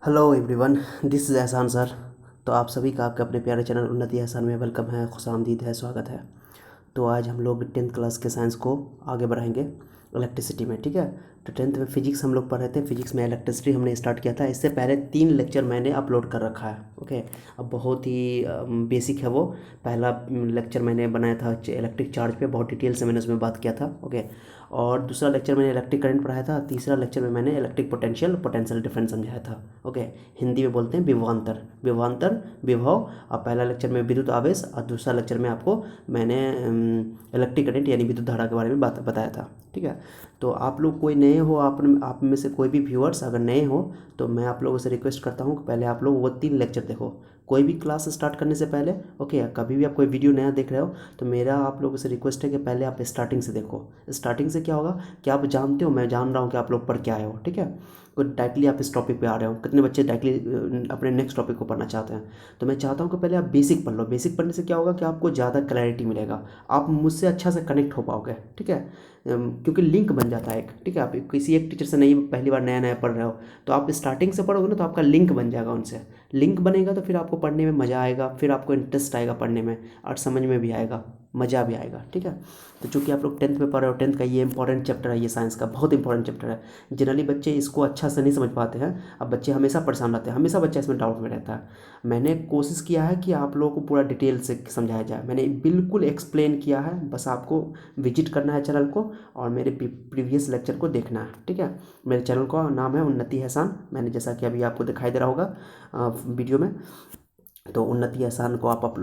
Hello everyone, this is एहसान sir. तो आप सभी का आपके अपने प्यारे चैनल उन्नति एहसान में वेलकम है, खुशामदीद है, स्वागत है। तो आज हम लोग 10th क्लास के साइंस को आगे बढ़ाएंगे इलेक्ट्रिसिटी में, ठीक है। तो 10th में फिजिक्स हम लोग पढ़ रहे थे, फिजिक्स में इलेक्ट्रिसिटी हमने स्टार्ट किया था। इससे पहले 3 लेक्चर मैंने अपलोड कर रखा है, ओके। अब बहुत ही बेसिक है वो। पहला लेक्चर मैंने बनाया था इलेक्ट्रिक चार्ज पे, बहुत डिटेल से मैंने उसमें बात किया था, ओके। और दूसरा लेक्चर मैंने इलेक्ट्रिक करंट पढ़ाया था। तीसरा लेक्चर में मैंने इलेक्ट्रिक पोटेंशियल पोटेंशियल डिफरेंस समझाया था, ओके। हिंदी में बोलते हैं विभवांतर, विभवांतर विभव। और पहला लेक्चर में विद्युत आवेश और दूसरा लेक्चर में आपको मैंने इलेक्ट्रिक करंट यानी विद्युत धारा के बारे में बात बताया था, ठीक है। तो आप लोग कोई नए हो, आप में से कोई भी व्यूअर्स अगर नए हो तो मैं आप लोगों से रिक्वेस्ट करता हूँ कि पहले आप लोग वो 3 लेक्चर देखो कोई भी क्लास स्टार्ट करने से पहले, ओके। कभी भी आप कोई वीडियो नया देख रहे हो तो मेरा आप लोगों से रिक्वेस्ट है कि पहले आप स्टार्टिंग से देखो। स्टार्टिंग से क्या होगा कि आप जानते हो, मैं जान रहा हूँ कि आप लोग पढ़ के आए हो, ठीक है। कोई डायरेक्टली आप इस टॉपिक पे आ रहे हो, कितने बच्चे डायरेक्टली अपने नेक्स्ट टॉपिक को पढ़ना चाहते हैं। तो मैं चाहता हूँ कि पहले आप बेसिक पढ़ लो। बेसिक पढ़ने से क्या होगा कि आपको ज़्यादा क्लैरिटी मिलेगा, आप मुझसे अच्छा से कनेक्ट हो पाओगे, ठीक है। क्योंकि लिंक बन जाता है एक, ठीक है। आप किसी एक टीचर से नहीं पहली बार नया नया पढ़ रहे हो तो आप स्टार्टिंग से पढ़ोगे ना तो आपका लिंक बन जाएगा उनसे। लिंक बनेगा तो फिर आपको पढ़ने में मज़ा आएगा, फिर आपको इंटरेस्ट आएगा पढ़ने में और समझ में भी आएगा, मज़ा भी आएगा, ठीक है। तो चूँकि आप लोग 10th में पढ़ रहे हो, 10th का ये इंपॉर्टेंट चैप्टर है, ये साइंस का बहुत इंपॉर्टेंट चैप्टर है। जनरली बच्चे इसको अच्छा से नहीं समझ पाते हैं। अब बच्चे हमेशा परेशान रहते हैं, हमेशा बच्चा इसमें डाउट में रहता है। मैंने कोशिश किया है कि आप लोगों को पूरा डिटेल से समझाया जाए, मैंने बिल्कुल एक्सप्लेन किया है। बस आपको विजिट करना है चैनल को और मेरे प्रीवियस लेक्चर को देखना है, ठीक है। मेरे चैनल का नाम है उन्नति एहसान, मैंने जैसा कि अभी आपको दिखाई दे रहा होगा वीडियो में। तो उन्नति एहसान को आप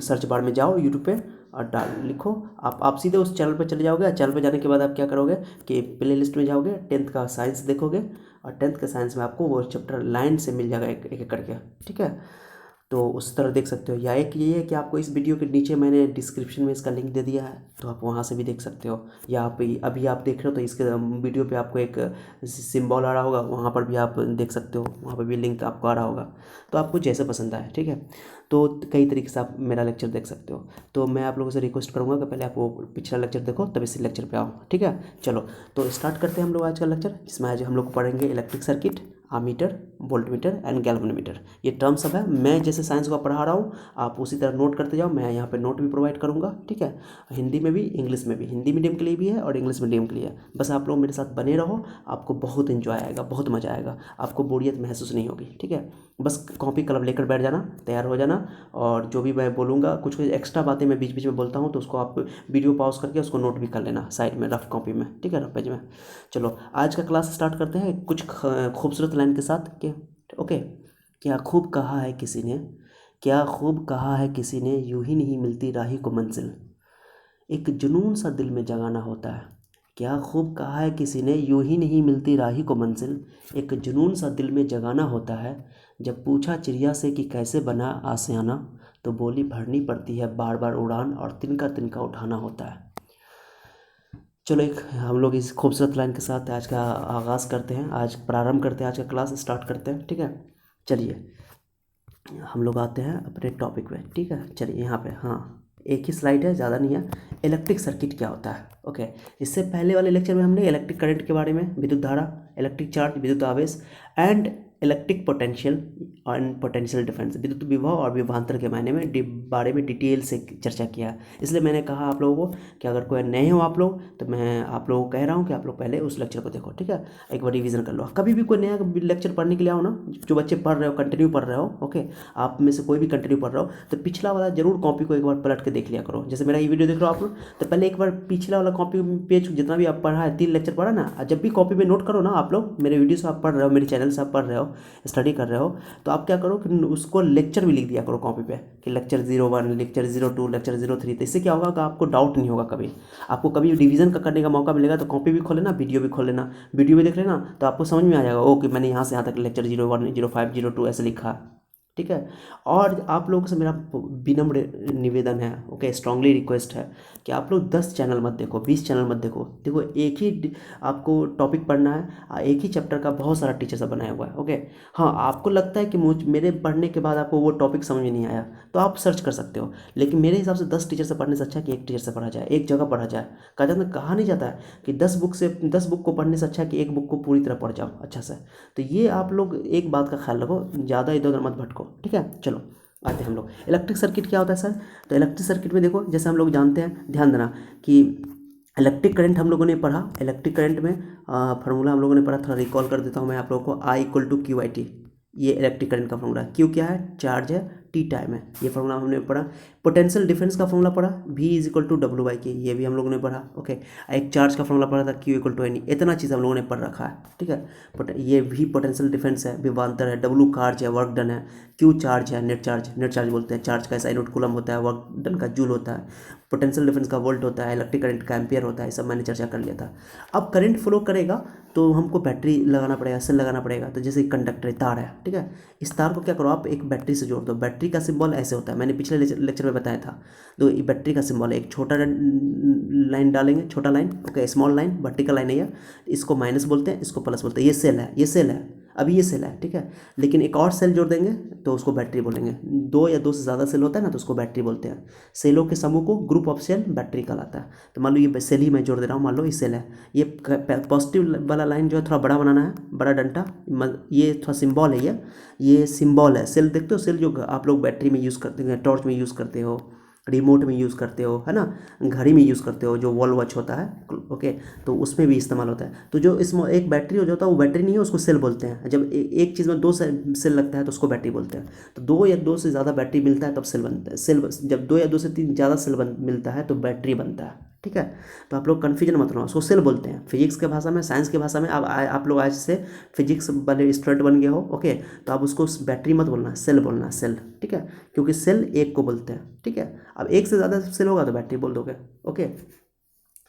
सर्च बार में जाओ यूट्यूब पे और लिखो। आप सीधे उस चैनल पर चले जाओगे। चैनल पे जाने के बाद आप क्या करोगे कि प्ले लिस्ट में जाओगे, 10th का साइंस देखोगे और 10th का साइंस में आपको वो चैप्टर लाइन से मिल जाएगा एक एक करके, ठीक है। तो उस तरह देख सकते हो। या एक ये है कि आपको इस वीडियो के नीचे मैंने डिस्क्रिप्शन में इसका लिंक दे दिया है, तो आप वहाँ से भी देख सकते हो। या आप अभी आप देख रहे हो तो इसके वीडियो पे आपको एक सिंबल आ रहा होगा, वहाँ पर भी आप देख सकते हो, वहाँ पर भी लिंक आपको आ रहा होगा। तो आपको जैसे पसंद आए, ठीक है। तो कई तरीके से आप मेरा लेक्चर देख सकते हो। तो मैं आप लोगों से रिक्वेस्ट करूँगा कि पहले आप वो पिछला लेक्चर देखो तब इस लेक्चर पे आओ, ठीक है। चलो तो स्टार्ट करते हैं हम लोग आज का लेक्चर, जिसमें आज हम लोग पढ़ेंगे electric circuit, ammeter, voltmeter and galvanometer. ये टर्म सब है। मैं जैसे साइंस को पढ़ा रहा हूँ आप उसी तरह नोट करते जाओ। मैं यहाँ पे नोट भी प्रोवाइड करूँगा, ठीक है। हिंदी में भी इंग्लिश में भी, हिंदी मीडियम के लिए भी है और इंग्लिश मीडियम के लिए है। बस आप लोग मेरे साथ बने रहो, आपको बहुत इन्जॉय आएगा, बहुत मज़ा आएगा, आपको बोरियत महसूस नहीं होगी, ठीक है। बस कॉपी कलम लेकर बैठ जाना, तैयार हो जाना। और जो भी मैं बोलूँगा कुछ कुछ एक्स्ट्रा बातें मैं बीच बीच में बोलता हूँ तो उसको आप वीडियो पॉज करके उसको नोट भी कर लेना साइड में रफ कॉपी में, ठीक है, रफ पेज में। चलो आज का क्लास स्टार्ट करते हैं कुछ खूबसूरत लाइन के साथ कि ओके। क्या खूब कहा है किसी ने, क्या खूब कहा है किसी ने, यूं ही नहीं मिलती राही को मंजिल, एक जुनून सा दिल में जगाना होता है। क्या खूब कहा है किसी ने, यूं ही नहीं मिलती राही को मंजिल, एक जुनून सा दिल में जगाना होता है। जब पूछा चिड़िया से कि कैसे बना आशियाना, तो बोली भरनी पड़ती है बार बार उड़ान और तिनका तिनका उठाना होता है। चलो एक हम लोग इस खूबसूरत लाइन के साथ आज का आगाज़ करते हैं, आज प्रारंभ करते हैं, आज का क्लास स्टार्ट करते हैं, ठीक है। चलिए हम लोग आते हैं अपने टॉपिक पे, ठीक है। चलिए यहाँ पे, हाँ एक ही स्लाइड है, ज़्यादा नहीं है। इलेक्ट्रिक सर्किट क्या होता है, ओके। इससे पहले वाले लेक्चर में हमने इलेक्ट्रिक करंट के बारे में, विद्युत धारा, इलेक्ट्रिक चार्ज, विद्युत आवेश and electric potential and potential difference, विद्युत विभव और विभवांतर के मायने में बारे में डिटेल से चर्चा किया है। इसलिए मैंने कहा आप लोगों को कि अगर कोई नए हो आप लोग तो मैं आप लोगों को कह रहा हूँ कि आप लोग पहले उस लेक्चर को देखो, ठीक है। एक बार रिवीजन कर लो। कभी भी कोई नया लेक्चर पढ़ने के लिए आओ ना, जो बच्चे पढ़ रहे हो कंटिन्यू पढ़ रहे हो, ओके, आप में से कोई भी कंटिन्यू पढ़ रहे हो तो पिछला वाला जरूर कॉपी को एक बार पलट के देख लिया करो। जैसे मेरा ये वीडियो देख रहे हो आप लोग तो पहले एक बार पिछला वाला कॉपी पेज जितना भी आप पढ़ा है, 3 लेक्चर पढ़ा ना, जब भी कॉपी में नोट करो ना आप लोग, मेरे वीडियो से आप पढ़ रहे हो, मेरे चैनल से आप पढ़ रहे हो, स्टडी कर रहे हो, तो आप क्या करो कि उसको लेक्चर भी लिख दिया करो कॉपी पे कि लेक्चर 01, लेक्चर 02, लेक्चर 03। तो इससे क्या होगा कि आपको डाउट नहीं होगा कभी। आपको कभी रिवीजन का करने का मौका मिलेगा तो कॉपी भी खोल लेना, वीडियो भी खोल लेना, वीडियो भी देख लेना, तो आपको समझ में आ जाएगा ओ कि मैंने यहाँ से यहाँ तक लेक्चर 01, 05, 02 ऐसे लिखा, ठीक है। और आप लोगों से मेरा विनम्र निवेदन है, ओके, स्ट्रांगली रिक्वेस्ट है कि आप लोग 10 चैनल मत देखो, 20 चैनल मत देखो। देखो एक ही आपको टॉपिक पढ़ना है, एक ही चैप्टर का बहुत सारा टीचर सब बनाया हुआ है, ओके। हाँ, आपको लगता है कि मेरे पढ़ने के बाद आपको वो टॉपिक समझ में नहीं आया तो आप सर्च कर सकते हो, लेकिन मेरे हिसाब से 10 टीचर से पढ़ने से अच्छा है कि एक टीचर से पढ़ा जाए, एक जगह पढ़ा जाए। कहा नहीं जाता है कि 10 बुक को पढ़ने से अच्छा है कि एक बुक को पूरी तरह पढ़ जाओ अच्छा से। तो ये आप लोग एक बात का ख्याल रखो, ज़्यादा इधर उधर मत भटको, ठीक है। चलो आते हैं हम लोग। इलेक्ट्रिक सर्किट क्या होता है सर? तो इलेक्ट्रिक सर्किट में देखो, जैसे हम लोग जानते हैं, ध्यान देना कि इलेक्ट्रिक करंट हम लोगों ने पढ़ा। इलेक्ट्रिक करंट में फार्मूला हम लोगों ने पढ़ा, थोड़ा रिकॉल कर देता हूँ मैं आप लोगों को। I = QIT, ये इलेक्ट्रिक करंट का फॉर्मूला। क्यू क्या है? चार्ज है, टी टाइम है, ये फॉर्मूला हमने पढ़ा। पोटेंशियल डिफरेंस का फॉर्मूला पढ़ा, V = W/K, ये भी हम लोगों ने पढ़ा, ओके। एक चार्ज का फॉर्मूला पढ़ा था, Q = NE। इतना चीज़ हम लोगों ने पढ़ रखा है, ठीक है। ये V पोटेंशियल डिफरेंस है, विभवांतर है, W कार्ज है, वर्क डन है, Q चार्ज है, नेट चार्ज बोलते हैं, चार्ज का SI नोट कूलम होता है, वर्क डन का जूल होता है, पोटेंशियल डिफरेंस का वोल्ट होता है, इलेक्ट्रिक करंट का एम्पियर होता है, सब मैंने चर्चा कर लिया था। अब करंट फ्लो करेगा तो हमको बैटरी लगाना पड़ेगा, सेल लगाना पड़ेगा। तो जैसे कंडक्टर तार है, ठीक है, इस तार को क्या करो आप एक बैटरी से जोड़ दो। बैटरी का सिंबल ऐसे होता है, मैंने पिछले लेक्चर में बताया था। तो ये बैटरी का सिंबल है, एक छोटा लाइन डालेंगे, छोटा line, okay, small line, vertical line है ये, इसको माइनस बोलते हैं, इसको प्लस बोलते हैं। ये सेल है, ये सेल है, अभी ये सेल है, ठीक है। लेकिन एक और सेल जोड़ देंगे तो उसको बैटरी बोलेंगे। 2 या 2 से ज़्यादा सेल होता है ना, तो उसको बैटरी बोलते हैं। सेलों के समूह को ग्रुप ऑफ सेल बैटरी कहलाता है। तो मान लो ये सेल ही मैं जोड़ दे रहा हूँ, मान लो ये सेल है। ये पॉजिटिव वाला लाइन जो है थोड़ा बड़ा बनाना है, बड़ा डंटा, ये थोड़ा सिंबल है, ये सिंबल है। सेल देखते हो, सेल जो आप लोग बैटरी में यूज़ करते हैं, टॉर्च में यूज़ करते हो, रिमोट में यूज़ करते हो, है ना, घड़ी में यूज़ करते हो, जो वॉल वॉच होता है, ओके, तो उसमें भी इस्तेमाल होता है। तो जो इसमें एक बैटरी हो जाता है, वो बैटरी नहीं है, उसको सेल बोलते हैं। जब एक चीज़ में 2 सेल लगता है तो उसको बैटरी बोलते हैं। तो 2 या 2 से ज़्यादा बैटरी मिलता है तब सेल बनता है। जब 2 या 2 से 3 ज़्यादा सेल मिलता है तो बैटरी बनता है, ठीक है। तो आप लोग कन्फ्यूजन मत होना, उसको सेल बोलते हैं फिजिक्स के भाषा में, साइंस की भाषा में। अब आप लोग आज से फिजिक्स वाले स्टूडेंट बन गए हो, ओके, तो आप उसको बैटरी मत बोलना, सेल बोलना, सेल, ठीक है, क्योंकि सेल एक को बोलते हैं, ठीक है। अब एक से ज़्यादा सेल होगा तो बैटरी बोल दोगे, ओके।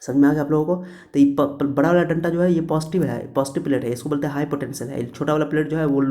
समझ में आ गया आप लोगों को? तो ये बड़ा वाला डंटा जो है ये पॉजिटिव है, पॉजिटिव प्लेट है, इसको बोलते हैं हाई पोटेंशियल है। छोटा वाला प्लेट जो है वो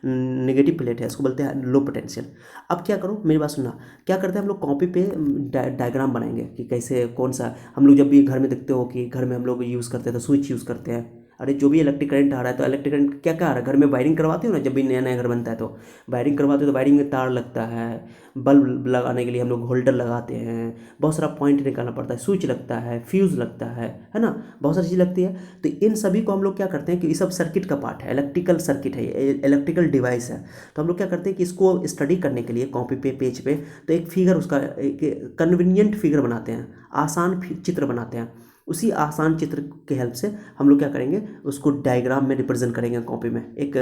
नेगेटिव प्लेट है, इसको बोलते हैं लो पोटेंशियल। अब क्या करो, मेरी बात सुनना, क्या करते हैं हम लोग कॉपी पे डायग्राम बनाएंगे कि कैसे कौन सा। हम लोग जब भी घर में देखते हो कि घर में हम लोग यूज़ करते हैं तो स्विच यूज़ करते हैं। अरे जो भी इलेक्ट्रिक करंट आ रहा है तो इलेक्ट्रिक करंट क्या क्या आ रहा है, घर में वायरिंग करवाते हो ना, जब भी नया नया घर बनता है तो वायरिंग करवाते हो, तो वायरिंग में तार लगता है, बल्ब लगाने के लिए हम लोग होल्डर लगाते हैं, बहुत सारा पॉइंट निकालना पड़ता है, स्विच लगता है, फ्यूज़ लगता है ना, बहुत सारी चीज़ लगती है। तो इन सभी को हम लोग क्या करते हैं कि ये सब सर्किट का पार्ट है, इलेक्ट्रिकल सर्किट है, ये इलेक्ट्रिकल डिवाइस है। तो हम लोग क्या करते हैं कि इसको स्टडी करने के लिए कॉपी पे, पेज पे, तो एक फिगर, उसका एक कन्वीनियंट फिगर बनाते हैं, आसान चित्र बनाते हैं। उसी आसान चित्र के हेल्प से हम लोग क्या करेंगे, उसको डायग्राम में रिप्रेजेंट करेंगे, कॉपी में एक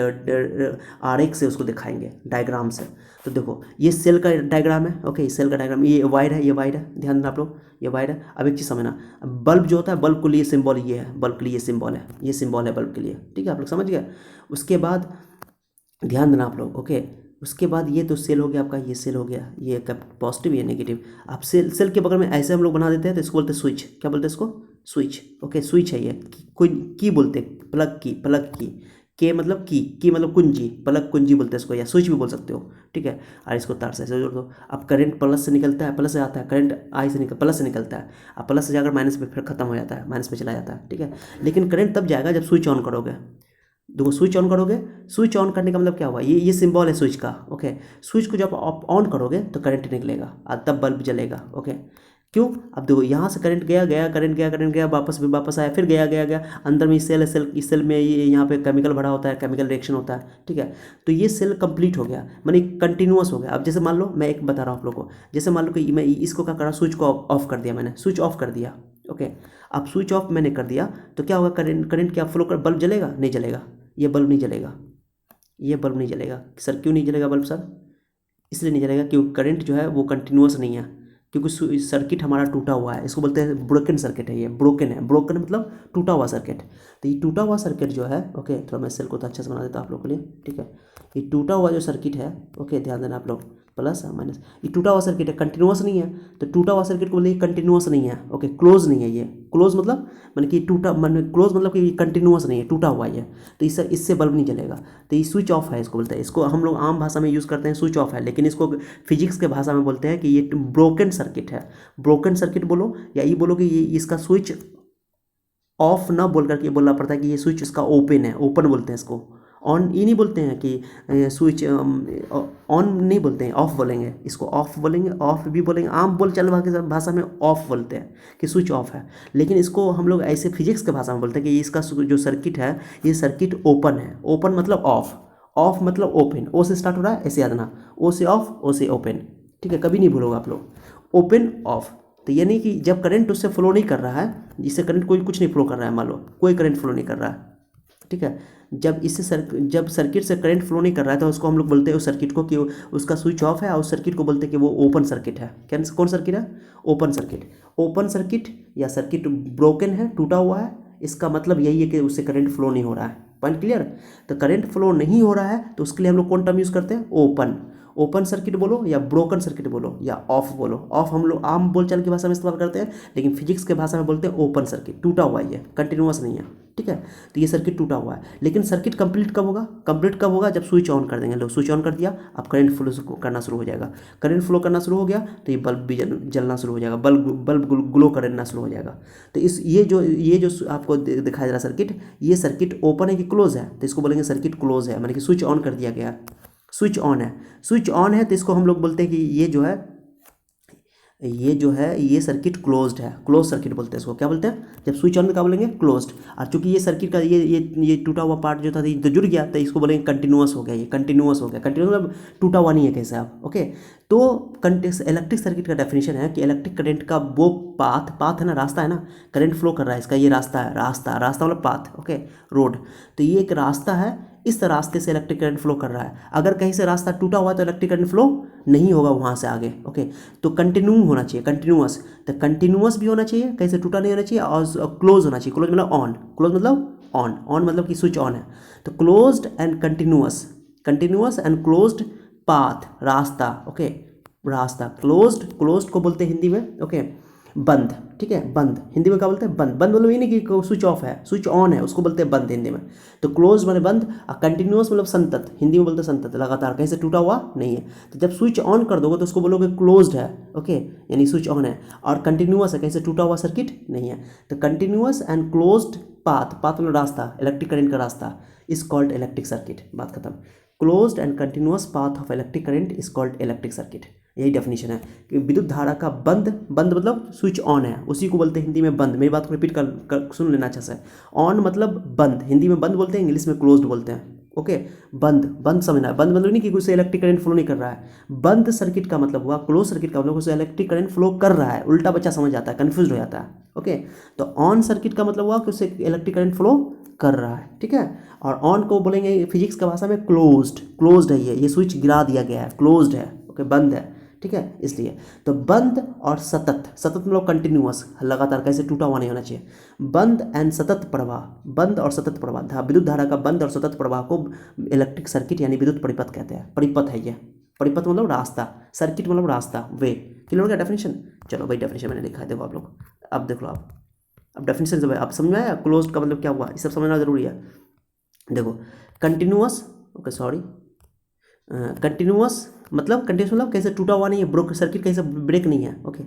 आरेख से उसको दिखाएंगे, डायग्राम से। तो देखो ये सेल का डायग्राम है, ओके, सेल का डायग्राम, ये वायर है, ये वायर है, ध्यान देना आप लोग, ये वायर है। अब एक चीज़ समझना, बल्ब जो होता है, बल्ब के लिए सिंबल ये है, बल्ब के लिए सिंबल है, ये सिंबल है बल्ब के लिए, ठीक है, आप लोग समझ गए। उसके बाद ध्यान देना आप लोग, ओके। उसके बाद ये तो सेल हो गया आपका, ये सेल हो गया, ये पॉजिटिव, ये नेगेटिव। अब सेल के बगल में ऐसे हम लोग बना देते हैं, तो इसको बोलते हैं स्विच। क्या बोलते हैं इसको? स्विच, ओके, स्विच है ये। कोई की बोलते हैं, प्लग की, प्लग की, के मतलब की मतलब कुंजी, प्लग कुंजी बोलते हैं इसको, या स्विच भी बोल सकते हो, ठीक है। और इसको तार से ऐसे जोड़ दो। अब करंट प्लस से निकलता है, प्लस से आता है, करंट आई से प्लस से निकलता है, अब प्लस से जाकर माइनस पे फिर खत्म हो जाता है, माइनस पे चला जाता है, ठीक है। लेकिन करंट तब जाएगा जब स्विच ऑन करोगे। देखो स्विच ऑन करोगे, स्विच ऑन करने का मतलब क्या हुआ, ये सिंबल है स्विच का, ओके। स्विच को जब आप ऑन करोगे तो करंट निकलेगा और तब बल्ब जलेगा, ओके। क्यों? अब देखो यहाँ से करंट गया गया, करंट गया, वापस आया, फिर गया गया गया, अंदर में सेल है, सेल, इस सेल में ये यहाँ पे केमिकल भरा होता है, केमिकल रिएक्शन होता है, ठीक है। तो ये सेल कंप्लीट हो गया, माने कंटिन्यूअस हो गया। अब जैसे मान लो, मैं एक बता रहा हूँ आप लोगों को, जैसे मान लो कि मैं इसको क्या करा, स्विच को ऑफ कर दिया, मैंने स्विच ऑफ कर दिया, ओके। अब स्विच ऑफ मैंने कर दिया तो क्या होगा, करंट क्या फ्लो कर, बल्ब जलेगा? नहीं जलेगा, ये बल्ब नहीं जलेगा, ये बल्ब नहीं जलेगा। सर क्यों नहीं जलेगा बल्ब सर? इसलिए नहीं जलेगा क्योंकि करंट जो है वो कंटिन्यूअस नहीं है, क्योंकि सर्किट हमारा टूटा हुआ है, इसको बोलते हैं ब्रोकन सर्किट है, ये ब्रोकन है, ब्रोकन मतलब टूटा हुआ सर्किट। तो ये टूटा हुआ सर्किट जो है, ओके, थोड़ा मैं सेल को तो अच्छे से बना देता हूँ आप लोग के लिए, ठीक है। ये टूटा हुआ जो सर्किट है, ओके, ध्यान देना आप लोग, प्लस माइनस, ये टूटा हुआ सर्किट है, कंटिन्यूस नहीं है, तो टूटा हुआ सर्किट को बोलिए कंटिन्यूस नहीं है, ओके, क्लोज नहीं है ये, क्लोज मतलब मैंने कि टूटा, मैंने क्लोज मतलब कि कंटिन्यूस नहीं है, टूटा हुआ है, तो इससे बल्ब नहीं जलेगा, तो ये स्विच ऑफ है, इसको बोलते हैं, इसको हम लोग आम भाषा में यूज़ करते हैं स्विच ऑफ है, लेकिन इसको फिजिक्स के भाषा में बोलते हैं कि ये ब्रोकन सर्किट है, ब्रोकन सर्किट बोलो, या ये बोलो कि ये इसका स्विच ऑफ ना बोल करके बोलना पड़ता है कि ये स्विच इसका ओपन है, ओपन बोलते हैं इसको, ऑन ये नहीं बोलते हैं कि स्विच ऑन नहीं बोलते हैं, ऑफ बोलेंगे, इसको ऑफ बोलेंगे, ऑफ भी बोलेंगे, आम बोल चल भाषा में ऑफ बोलते हैं कि स्विच ऑफ है, लेकिन इसको हम लोग ऐसे फिजिक्स के भाषा में बोलते हैं कि इसका जो सर्किट है ये सर्किट ओपन है, ओपन मतलब ऑफ, ऑफ मतलब ओपन, ओ से स्टार्ट हो रहा है, ऐसे याद ना, ओ से ऑफ, ओ से ओपन, ठीक है, कभी नहीं भूलोगे आप लोग, ओपन ऑफ, तो ये नहीं कि जब करंट उससे फ्लो नहीं कर रहा है, जिससे करंट कोई कुछ नहीं फ्लो कर रहा है, मान लो कोई करंट फ्लो नहीं कर रहा है, ठीक है, जब जब सर्किट से करंट फ्लो नहीं कर रहा है तो उसको हम लोग बोलते हैं उस सर्किट को कि उसका स्विच ऑफ है, और उस सर्किट को बोलते हैं कि वो ओपन सर्किट है, क्या कौन सर्किट है, ओपन सर्किट, ओपन सर्किट या सर्किट ब्रोकन है, टूटा हुआ है, इसका मतलब यही है कि उससे करंट फ्लो नहीं हो रहा है, पॉइंट क्लियर, तो करंट फ्लो नहीं हो रहा है तो उसके लिए हम लोग कौन टर्म यूज़ करते हैं, ओपन, ओपन सर्किट बोलो या ब्रोकन सर्किट बोलो या ऑफ बोलो, ऑफ हम लोग आम बोलचाल की भाषा में इस्तेमाल करते हैं, लेकिन फिजिक्स के भाषा में बोलते हैं ओपन सर्किट, टूटा हुआ है, कंटिन्यूअस नहीं है, ठीक है, तो ये सर्किट टूटा हुआ है, लेकिन सर्किट कंप्लीट कब होगा, कंप्लीट कब होगा, जब स्विच ऑन कर देंगे, लोग स्विच ऑन कर दिया, अब करंट फ्लो करना शुरू हो जाएगा, करंट फ्लो करना शुरू हो गया तो ये बल्ब भी जलना शुरू हो जाएगा, बल्ब ग्लो करना शुरू हो जाएगा, तो ये जो आपको दिखाई दे रहा सर्किट, ये सर्किट ओपन है कि क्लोज है, तो इसको बोलेंगे सर्किट क्लोज है, माने कि स्विच ऑन कर दिया गया, स्विच ऑन है, स्विच ऑन है तो इसको हम लोग बोलते हैं कि ये जो है ये सर्किट क्लोज्ड है, क्लोज सर्किट बोलते हैं इसको, क्या बोलते हैं, जब स्विच ऑन में क्या बोलेंगे, क्लोज्ड, और चूंकि ये सर्किट का ये टूटा हुआ पार्ट जो था ये तो जुड़ गया, तो इसको बोलेंगे कंटिन्यूअस हो गया, ये कंटिन्यूअस हो गया, कंटिन्यूअस मतलब टूटा हुआ नहीं है कैसे आप, ओके, तो इलेक्ट्रिक सर्किट का डेफिनेशन है कि इलेक्ट्रिक करंट का वो पाथ है ना, रास्ता है ना, करंट फ्लो कर रहा है, इसका ये रास्ता है, रास्ता मतलब पाथ, ओके, रोड, तो ये एक रास्ता है, इस रास्ते से इलेक्ट्रिक करंट फ्लो कर रहा है, अगर कहीं से रास्ता टूटा हुआ है तो इलेक्ट्रिक करंट फ्लो नहीं होगा वहाँ से आगे, ओके, तो कंटिन्यू होना चाहिए, कंटिन्यूअस, तो कंटिन्यूअस भी होना चाहिए, कहीं से टूटा नहीं होना चाहिए, और क्लोज होना चाहिए, क्लोज मतलब ऑन, क्लोज मतलब ऑन मतलब कि स्विच ऑन है, तो closed end continuous and closed path, रास्ता, ओके, रास्ता, क्लोज्ड को बोलते हैं हिंदी में, ओके, बंद, ठीक है, बंद हिंदी में क्या बोलते हैं, बंद मतलब ये नहीं कि स्विच ऑफ है, स्विच ऑन है, उसको बोलते हैं बंद हिंदी में, तो क्लोज माने बंद, और कंटिन्यूअस मतलब संतत, हिंदी में बोलते हैं संतत, लगातार, कहीं से टूटा हुआ नहीं है, तो जब स्विच ऑन कर दोगे तो उसको बोलोगे क्लोज्ड है, ओके, यानी स्विच ऑन है, और कंटिन्यूअस है, कहीं से टूटा हुआ सर्किट नहीं है, तो कंटिन्यूअस एंड क्लोज्ड पाथ मतलब रास्ता, इलेक्ट्रिक करंट का रास्ता, इज कॉल्ड इलेक्ट्रिक सर्किट, बात खत्म, closed end continuous path of electric current is called electric circuit, यही डेफिनेशन है कि विद्युत धारा का बंद मतलब स्विच ऑन है, उसी को बोलते हैं हिंदी में बंद, मेरी बात को रिपीट कर सुन लेना अच्छा से, ऑन मतलब बंद, हिंदी में बंद बोलते हैं, इंग्लिश में क्लोज्ड बोलते हैं, ओके, बंद समझना, बंद मतलब नहीं कि उससे इलेक्ट्रिक करंट फ्लो नहीं कर रहा है, बंद सर्किट का मतलब हुआ, क्लोज सर्किट का मतलब उससे इलेक्ट्रिक करंट फ्लो कर रहा है, उल्टा बच्चा समझ जाता है, कन्फ्यूज हो जाता है, ओके, तो ऑन सर्किट का मतलब हुआ कि उससे इलेक्ट्रिक करंट फ्लो कर रहा है, ठीक है, और ऑन को बोलेंगे फिजिक्स की भाषा में क्लोज्ड है, ये स्विच गिरा दिया गया है, क्लोज्ड है, ओके, बंद है, ठीक है, इसलिए तो बंद और सतत मतलब कंटिन्यूअस, लगातार, कैसे टूटा हुआ नहीं होना चाहिए, बंद एंड सतत प्रवाह, बंद और सतत प्रवाह, विद्युत धारा का बंद और सतत प्रवाह को इलेक्ट्रिक सर्किट यानी विद्युत परिपथ कहते हैं, परिपथ है ये, परिपथ मतलब रास्ता, सर्किट मतलब रास्ता, वे, क्लियर हो गया डेफिनेशन, चलो भाई डेफिनेशन मैंने लिखा है, देखो आप लोग, अब देख लो अब डेफिनेशन जब आप समझ में आया, क्लोज का मतलब क्या हुआ, ये सब समझना जरूरी है, देखो कंटिन्यूअस, ओके सॉरी, कंटिन्यूस मतलब कैसे टूटा हुआ नहीं है, ब्रोक सर्किट कैसे ब्रेक नहीं है, ओके,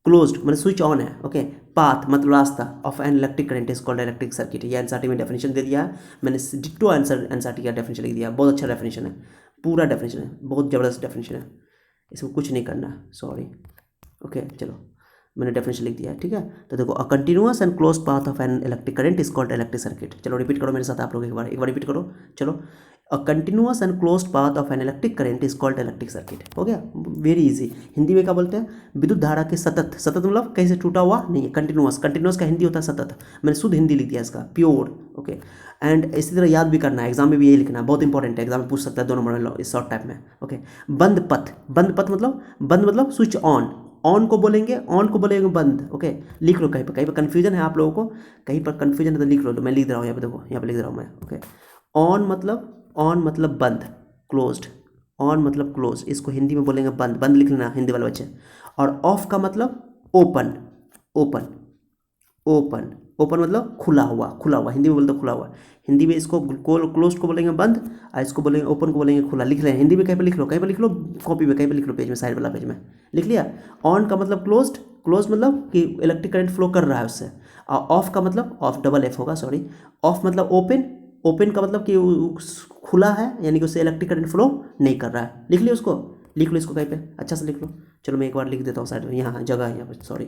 क्लोज्ड मतलब स्विच ऑन है, ओके, पाथ मतलब रास्ता of an electric current is called electric circuit, ये एनसीईआरटी में डेफिनेशन दे दिया है, मैंने डिट्टो एनसीईआरटी का डेफिनेशन लिख दिया, बहुत अच्छा डेफिनेशन है, पूरा डेफिनेशन है, बहुत ज़बरदस्त डेफिनेशन है, इसमें कुछ नहीं करना, सॉरी, ओके, चलो मैंने डेफिनेशन लिख दिया है, ठीक है, तो देखो a continuous and close path of an electric current is called electric circuit, चलो रिपीट करो मेरे साथ आप लोग, एक बार रिपीट करो, चलो, a continuous and closed path of an electric current is called electric circuit, हो गया, वेरी इजी, हिंदी में क्या बोलते हैं, विद्युत धारा के सतत मतलब कहीं से टूटा हुआ नहीं है, कंटिन्यूअस का हिंदी होता है सतत, मैंने शुद्ध हिंदी लिख दिया इसका, प्योर, ओके, एंड इसी तरह याद भी करना है, एग्जाम में भी यही लिखना है, बहुत इंपॉर्टेंट है, एग्जाम में पूछ सकता है 2 नंबर इस शॉर्ट टाइप में, ओके, बंद पथ मतलब स्विच ऑन को बोलेंगे बंद, ओके, लिख लो, कहीं पर कन्फ्यूजन है आप लोगों को, कहीं पर कन्फ्यूजन है तो लिख लो, तो मैं लिख दे रहा हूँ यहाँ पे, देखो यहाँ पे लिख दे रहा हूँ मैं, ओके, ऑन मतलब बंद, क्लोज्ड, ऑन मतलब क्लोज, इसको हिंदी में बोलेंगे बंद, बंद लिख लेना हिंदी वाले बच्चे। और ऑफ का मतलब ओपन, ओपन, ओपन, ओपन मतलब खुला हुआ, खुला हुआ, हिंदी में बोलते खुला हुआ। हिंदी में इसको क्लोज को बोलेंगे बंद, और इसको बोलेंगे ओपन को बोलेंगे खुला। लिख लें हिंदी में, कहीं पर लिख लो, कहीं पर लिख लो, कॉपी में कहीं पर लिख लो, पेज में, साइड वाला पेज में लिख लिया। ऑन का मतलब क्लोज्ड, क्लोज मतलब कि इलेक्ट्रिक करंट फ्लो कर रहा है उससे। और ऑफ का मतलब, ऑफ डबल एफ होगा, सॉरी, ऑफ मतलब ओपन, ओपन का मतलब कि खुला है, यानी कि उससे इलेक्ट्रिक करंट फ्लो नहीं कर रहा है। लिख लिया उसको, लिख लो इसको कहीं पे, अच्छा से लिख लो। चलो मैं एक बार लिख देता हूँ साइड में, यहाँ जगह है यहाँ पर, सॉरी।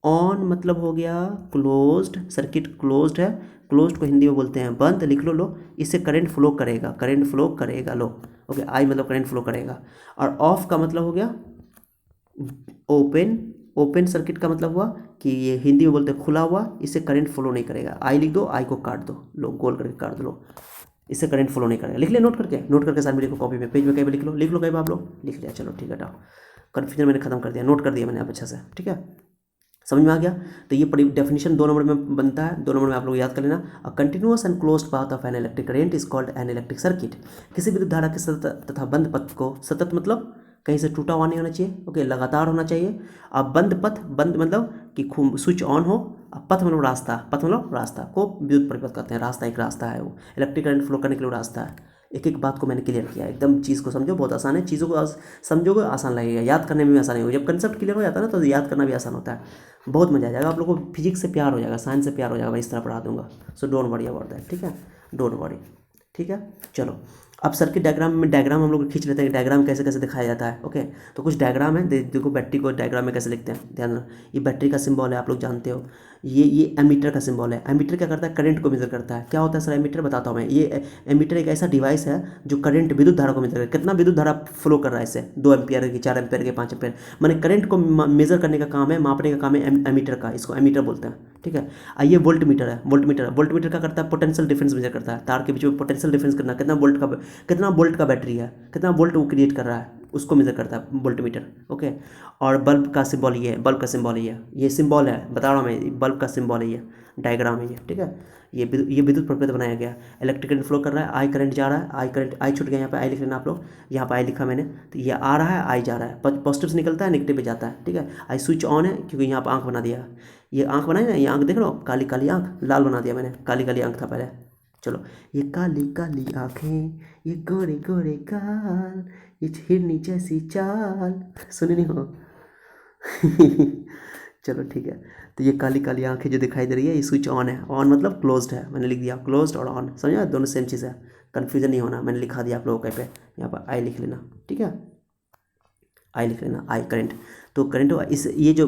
ऑन मतलब हो गया क्लोज्ड, सर्किट क्लोज्ड है, क्लोज्ड को हिंदी में बोलते हैं बंद, लिख लो, लो, इससे करंट फ्लो करेगा, करंट फ्लो करेगा, लो, ओके, आई मतलब करंट फ्लो करेगा। और ऑफ का मतलब हो गया ओपन, ओपन सर्किट का मतलब हुआ कि ये हिंदी में बोलते हैं खुला हुआ, इससे करंट फ्लो नहीं करेगा। आई लिख दो, आई को काट दो, लो गोल करके काट दो, लो, इससे करंट फ्लो नहीं करेगा। लिख ले नोट करके, नोट करके साथ में लिखो, कॉपी में, पेज में कहीं पे लिख लो, लिख लो कहीं पर आप लोग लिख लिया, चलो ठीक है, हटाओ, कन्फ्यूजन मैंने खत्म कर दिया, नोट कर दिया मैंने आप अच्छा से, ठीक है, समझ में आ गया। तो ये डेफिनेशन 2 नंबर में बनता है, 2 नंबर में आप लोग याद कर लेना। A continuous and closed path of an electric current is called an electric circuit. किसी विद्युत धारा के सतत तथा बंद पथ को, सतत मतलब कहीं से टूटा हुआ नहीं होना चाहिए, ओके, लगातार होना चाहिए। अब बंद पथ, बंद मतलब कि स्विच ऑन हो, अब पथ मतलब रास्ता, पथ मतलब रास्ता को विद्युत परिपथ कहते हैं, रास्ता एक रास्ता है, वो इलेक्ट्रिक करंट फ्लो करने के लिए रास्ता है। एक एक बात को मैंने क्लियर किया, एकदम चीज़ को समझो, बहुत आसान है, चीज़ों को समझोगे आसान लगेगा, याद करने में भी आसानी होगी। जब कंसेप्ट क्लियर हो जाता है ना तो याद करना भी आसान होता है, बहुत मजा आ जाएगा। आप लोगों को फिजिक्स से प्यार हो जाएगा, साइंस से प्यार हो जाएगा, मैं इस तरह पढ़ा दूंगा। So don't worry about that, ठीक है, डोंट वरी, ठीक है। चलो अब सर्किट डायग्राम में, डायग्राम हम लोग खींच लेते हैं, डायग्राम कैसे कैसे दिखाया जाता है, ओके। तो कुछ डायग्राम है, देखो बैटरी को डायग्राम में कैसे लिखते हैं, ध्यान रखना। ये बैटरी का सिंबल है, आप लोग जानते हो। ये एमीटर का सिंबल है। एमीटर क्या करता है, करंट को मेजर करता है। क्या होता है सर एमीटर, बताता हूँ मैं। ये एमीटर एक ऐसा डिवाइस है जो करंट, विद्युत धारा को मेजर करता है, कितना विद्युत धारा फ्लो कर रहा है इससे, 2 एम्पियर की, 4 एम्पियर के, 5 एम्पियर, मैंने करंट को मेजर करने का काम है, मापने का काम है एमीटर का, इसको एमीटर बोलते हैं, ठीक है। आइए वोल्ट मीटर है, वोल्ट मीटर, वोल्ट मीटर क्या करता है, पोटेंशियल डिफरेंस मेजर करता है, तार के बीच में पोटेंशियल डिफरेंस करना, कितना वोल्ट का बैटरी है, कितना वोल्ट वो क्रिएट कर रहा है, उसको मेजर करता है वोल्ट मीटर, ओके। और बल्ब का सिंबल ये है, बल्ब का सिंबल ये सिंबल है, बता रहा हूँ मैं, बल्ब का सिंबल है ये, डायग्राम है ये, ठीक है। ये विद्युत प्रकृति बनाया गया, इलेक्ट्रिक करंट फ्लो कर रहा है, आई करंट जा रहा है, आई करंट, आई छूट गया, यहाँ पे आई लिख लेना आप लोग, यहाँ पे आई लिखा मैंने, तो ये आ रहा है, आई जा रहा है, पॉजिटिव से निकलता है, नेगेटिव पे जाता है, ठीक है। आई स्विच ऑन है क्योंकि यहाँ पर आंख बना दिया, ये आंख बनाई ना, ये आंख देख लो, काली काली आंख, लाल बना दिया मैंने, काली काली आंख था पहले। चलो, ये काली काली आंखें, ये गोरे गोरे गाल, ये हिरनी जैसी चाल, सुने नहीं हो चलो ठीक है। तो ये काली काली आंखें जो दिखाई दे रही है, ये स्विच ऑन है, ऑन मतलब क्लोज्ड है, मैंने लिख दिया क्लोज्ड और ऑन, समझा, दोनों सेम चीज़ है, कन्फ्यूजन नहीं होना, मैंने लिखा दिया आप लोगों के पे, यहाँ पर आई लिख लेना, ठीक है, आई लिख लेना, आई करंट। तो करंट इस, ये जो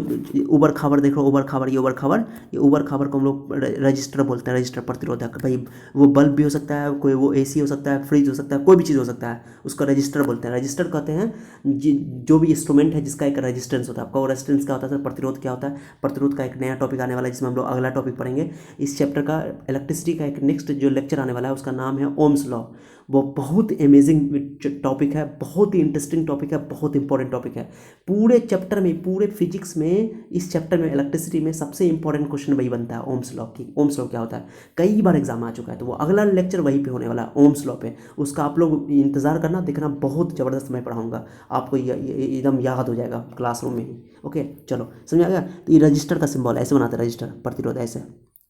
ऊबर खाबर देख रहे हो, ऊबर खाबर, ये ऊबर खाबर को हम लोग रजिस्टर बोलते हैं, रजिस्टर प्रतिरोधक भाई। वो बल्ब भी हो सकता है, कोई वो एसी हो सकता है, फ्रिज हो सकता है, कोई भी चीज़ हो सकता है, उसको रजिस्टर बोलते हैं। रजिस्टर कहते हैं जो भी इंस्ट्रूमेंट है जिसका एक रेजिस्टेंस होता है। आपका वो रेजिस्टेंस क्या होता है सर, प्रतिरोध क्या होता है। प्रतिरोध का एक नया टॉपिक आने वाला है, जिसमें हम लोग अगला टॉपिक पढ़ेंगे इस चैप्टर का, इलेक्ट्रिसिटी का एक नेक्स्ट जो लेक्चर आने वाला है, उसका नाम है ओम्स लॉ। वो बहुत अमेजिंग टॉपिक है, बहुत ही इंटरेस्टिंग टॉपिक है, बहुत इंपॉर्टेंट टॉपिक है। पूरे चैप्टर में, पूरे फिजिक्स में, इस चैप्टर में इलेक्ट्रिसिटी में सबसे इंपॉर्टेंट क्वेश्चन वही बनता है, ओम्स लॉ की। ओम्स लॉ क्या होता है, कई बार एग्जाम आ चुका है, तो वो अगला लेक्चर वहीं पे होने वाला है, ओम्स लॉ पे। उसका आप लोग इंतजार करना, देखना, बहुत ज़बरदस्त मैं पढ़ाऊंगा आपको, एकदम याद हो जाएगा क्लासरूम में ही, ओके। चलो समझ आ गया। तो ये रजिस्टर का सिंबल ऐसे बनाता है, रजिस्टर प्रतिरोध ऐसे,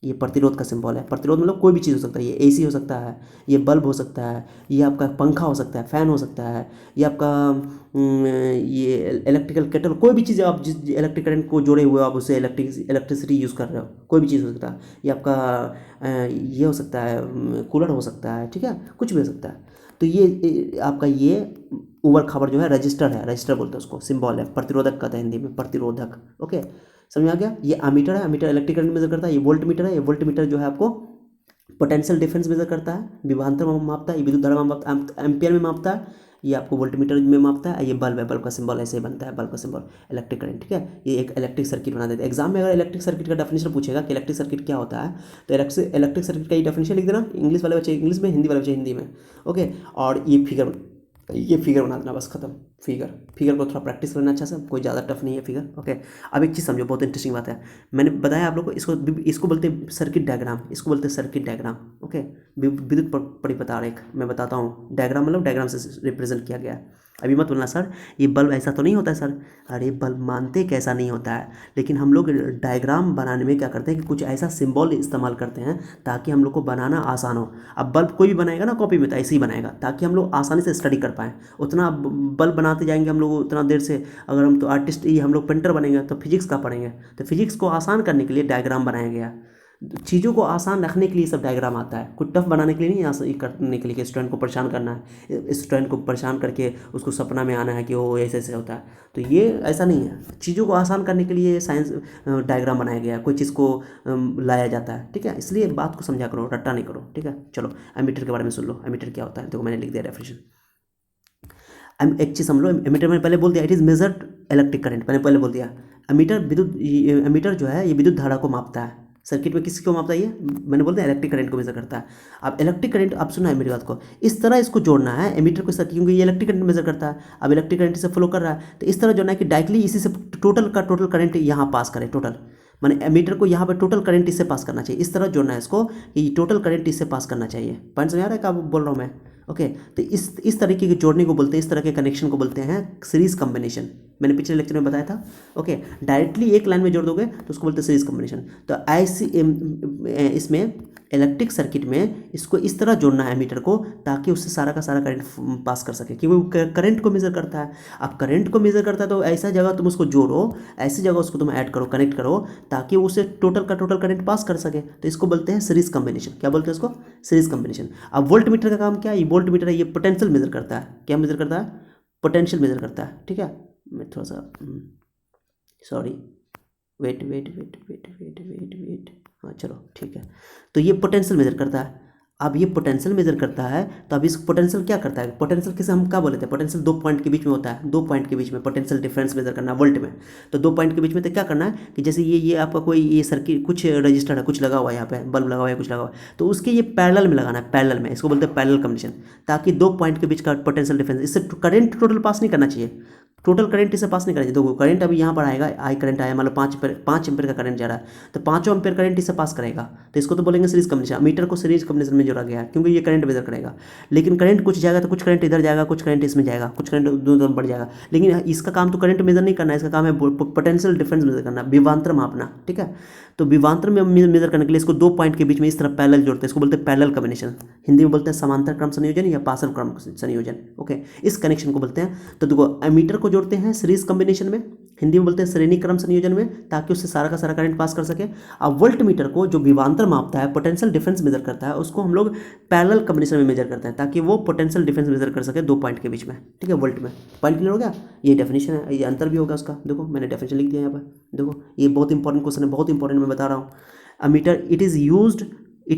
ये प्रतिरोध का सिंबल है। प्रतिरोध मतलब कोई भी चीज़ हो सकता है, ये एसी हो सकता है, ये बल्ब हो सकता है, ये आपका पंखा हो सकता है, फैन हो सकता है, ये आपका ये इलेक्ट्रिकल केटल, कोई भी चीज़ आप जिस इलेक्ट्रिक करंट को जोड़े हुए हो, आप उससे इलेक्ट्रिसिटी यूज़ कर रहे हो, कोई भी चीज़ हो सकता है। ये आपका ये हो सकता है, कूलर हो सकता है, ठीक है, कुछ भी हो सकता है। तो ये आपका ये ऊबर खबर जो है रजिस्टर है, रजिस्टर बोलते हैं उसको, सिंबल है, प्रतिरोधक कहते हैं हिंदी में, प्रतिरोधक, ओके। समझ में आ गया। ये अमीटर है, अमीटर इलेक्ट्रिक करंट मेजर करता है। ये वोल्ट मीटर है, ये वोल्ट मीटर जो है आपको पोटेंशियल डिफरेंस मेजर करता है, विभवांतर में मापता है, ये विद्युत धारा में मापता है, एम्पियर में मापता है, ये आपको वोल्ट मीटर में मापता है। ये बल्ब है, बल्ब का सिंबल ऐसे ही बनता है, बल्ब का सिंबल इलेक्ट्रिक करंट, ठीक है। ये एक इलेक्ट्रिक सर्किट बना देते हैं। एग्जाम में अगर इलेक्ट्रिक सर्किट का डेफिनेशन पूछेगा कि इलेक्ट्रिक सर्किट क्या होता है, तो इलेक्ट्रिक सर्किट का ये डेफिनेशन लिख देना, इंग्लिश वाले बच्चे इंग्लिश में, हिंदी वाले बच्चे हिंदी में, ओके। और ये फिगर ये फिगर बना देना बस, खत्म। फिगर को थोड़ा प्रैक्टिस करना अच्छा से, कोई ज़्यादा टफ नहीं है फिगर। ओके, अब एक चीज़ समझो, बहुत इंटरेस्टिंग बात है। मैंने बताया आप लोग को, इसको बोलते हैं सर्किट डायग्राम, इसको बोलते हैं सर्किट डायग्राम। ओके, विद्युत परिपथ आरेख मैं बताता हूँ। डायग्राम मतलब डायग्राम से रिप्रेजेंट किया गया है। अभी मत बोलना सर ये बल्ब ऐसा तो नहीं होता है सर। अरे बल्ब मानते कैसा नहीं होता है, लेकिन हम लोग डायग्राम बनाने में क्या करते हैं कि कुछ ऐसा सिंबल इस्तेमाल करते हैं ताकि हम लोग को बनाना आसान हो। अब बल्ब कोई भी बनाएगा ना कॉपी में तो ऐसे ही बनाएगा, ताकि हम लोग आसानी से स्टडी कर पाएँ। उतना बल्ब बनाते जाएंगे हम लोग उतना देर से, अगर हम तो आर्टिस्ट ही हम लोग पेंटर बनेंगे तो फिजिक्स का पढ़ेंगे। तो फिजिक्स को आसान करने के लिए डायग्राम बनाया गया। चीज़ों को आसान रखने के लिए सब डायग्राम आता है, कुछ टफ बनाने के लिए नहीं, आसान करने के लिए कि स्टूडेंट को परेशान करना है, स्टूडेंट को परेशान करके उसको सपना में आना है कि वो ऐसे ऐसे होता है। तो ये ऐसा नहीं है, चीज़ों को आसान करने के लिए साइंस डायग्राम बनाया गया है, कोई चीज़ को लाया जाता है। ठीक है, इसलिए बात को समझा करो, रट्टा नहीं करो। ठीक है, चलो एमीटर के बारे में सुन लो। एमीटर क्या होता है, देखो मैंने लिख दिया डेफिनेशन। एक चीज़ समझ लो, एमीटर मैंने पहले बोल दिया, it is measured electric current, मैंने पहले बोल दिया। एमीटर जो है ये विद्युत धारा को मापता है। सर्किट में किसी को मापता है ये, मैंने बोल दिया इलेक्ट्रिक करंट को मेजर करता है। अब इलेक्ट्रिक करंट, अब सुना है मेरी बात को, इस तरह इसको जोड़ना है एमीटर को सर्किट, क्योंकि ये इलेक्ट्रिक करंट मेजर करता है। अब इलेक्ट्रिक करंट से फ्लो कर रहा है तो इस तरह जोड़ना है कि डायरेक्टली इसी से टोटल का टोटल करंट यहाँ पास करे। टोटल माने एमीटर को यहाँ पर टोटल करंट इससे पास करना चाहिए, इस तरह जोड़ना है इसको कि टोटल करंट इससे पास करना चाहिए। पॉइंट समझ आ रहा है क्या बोल रहा हूँ मैं? ओके, तो इस तरीके के जोड़ने को बोलते हैं, इस तरह के कनेक्शन को बोलते हैं सीरीज कॉम्बिनेशन। मैंने पिछले लेक्चर में बताया था। ओके, डायरेक्टली एक लाइन में जोड़ दोगे तो उसको बोलते हैं सीरीज कॉम्बिनेशन। तो ऐसी इसमें इलेक्ट्रिक सर्किट में इसको इस तरह जोड़ना है मीटर को, ताकि उससे सारा का सारा करंट पास कर सके, क्योंकि वो करंट को मेजर करता है। अब करंट को मेजर करता है तो ऐसा जगह तुम उसको जोड़ो, ऐसी जगह उसको तुम ऐड करो, कनेक्ट करो, ताकि उसे टोटल का टोटल करंट पास कर सके। तो इसको बोलते हैं सीरीज कॉम्बिनेशन। क्या बोलते हैं इसको? Series combination. अब वोल्ट मीटर का काम क्या है? ये वोल्ट मीटर है, ये पोटेंशियल मेजर करता है। क्या मेजर करता है? पोटेंशियल मेजर करता है। ठीक है, मैं थोड़ा सा सॉरी, वेट। हाँ चलो ठीक है। तो ये पोटेंशियल मेजर करता है। अब ये पोटेंशियल मेजर करता है, तो अब इस पोटेंशियल क्या करता है? पोटेंशियल किसे हम क्या बोलते हैं? पोटेंशियल दो पॉइंट के बीच में होता है, दो पॉइंट के बीच में पोटेंशियल डिफरेंस मेजर करना वोल्ट में। तो दो पॉइंट के बीच में तो क्या करना है कि जैसे ये आपका कोई ये सर्किट कुछ रजिस्टर है, कुछ लगा हुआ है, यहाँ पे बल्ब लगा हुआ है, कुछ लगा हुआ है, तो उसके ये पैरेलल में लगाना है, पैरेलल में। इसको बोलते हैं पैरेलल कॉम्बिनेशन, ताकि दो पॉइंट के बीच का पोटेंशियल डिफरेंस, इससे करंट टोटल पास नहीं करना चाहिए, टोटल करंट इसे पास नहीं करना चाहिए। देखो करंट अभी यहाँ पर आएगा, आई करंट आया, मान लो 5 एम्पेयर का करंट जा रहा है, तो 5 एम्पेयर करंट इसे पास करेगा, तो इसको तो बोलेंगे सीरीज कॉम्बिनेशन। मीटर को सीरीज कॉम्बिनेशन में जोड़ा गया है, क्योंकि ये करंट मेजर करेगा। लेकिन करंट कुछ जाएगा तो कुछ करंट इधर जाएगा, कुछ करंट इसमें जाएगा, कुछ करंट दोनों तरफ बढ़ जाएगा। लेकिन इसका काम तो करंट मेजर नहीं करना है, इसका काम है पोटेंशियल डिफरेंस मेजर करना, विभवांतर मापना। ठीक है, तो विभवांतर में मेजर करने के लिए इसको दो पॉइंट के बीच में इस तरह पैरेलल जोड़ते हैं, इसको बोलते हैं पैरेलल कॉम्बिनेशन। हिंदी में बोलते हैं समांतर क्रम संयोजन या पार्श्व क्रम संयोजन। ओके, इस कनेक्शन को बोलते हैं। तो देखो एमीटर को जोड़ते हैं सीरीज कॉम्बिनेशन में, हिंदी में बोलते हैं श्रेणी क्रम संयोजन में, ताकि उससे सारा का सारा करंट पास कर सके। अब वोल्ट मीटर को जो विभवांतर मापता है, पोटेंशियल डिफरेंस मेजर करता है, उसको हम लोग पैरेलल कॉम्बिनेशन में मेजर करते हैं, ताकि वो पोटेंशियल डिफरेंस मेजर कर सके दो पॉइंट के बीच में। ठीक है, वोल्ट में। पॉइंट क्लियर हो गया? ये डेफिनेशन है, ये अंतर भी होगा उसका। देखो मैंने डेफिनेशन लिख दिया यहाँ पर, देखो ये बहुत इंपॉर्टेंट क्वेश्चन है, बहुत इंपॉर्टेंट मैं बता रहा हूँ। A meter, it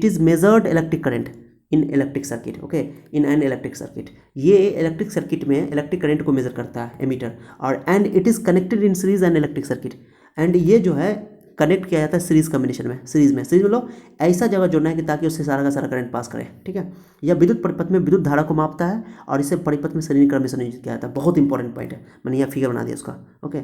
is measured electric current in electric circuit. Okay, in an electric circuit, ये इलेक्ट्रिक सर्किट में इलेक्ट्रिक करंट को मेजर करता है एमीटर, और and it is connected in series and electric circuit, and ये जो है connect किया जाता है सीरीज कॉम्बिनेशन में। सीरीज मतलब ऐसा जगह जोड़ना है कि ताकि उससे सारा का सारा करंट पास करे। ठीक है, यह विद्युत परिपथ में विद्युत धारा को मापता है, और इसे परिपथ में श्रेणी क्रम में संयोजित किया जाता है। बहुत इंपॉर्टेंट पॉइंट है, मैंने यह फिगर बना दिया उसका। ओके,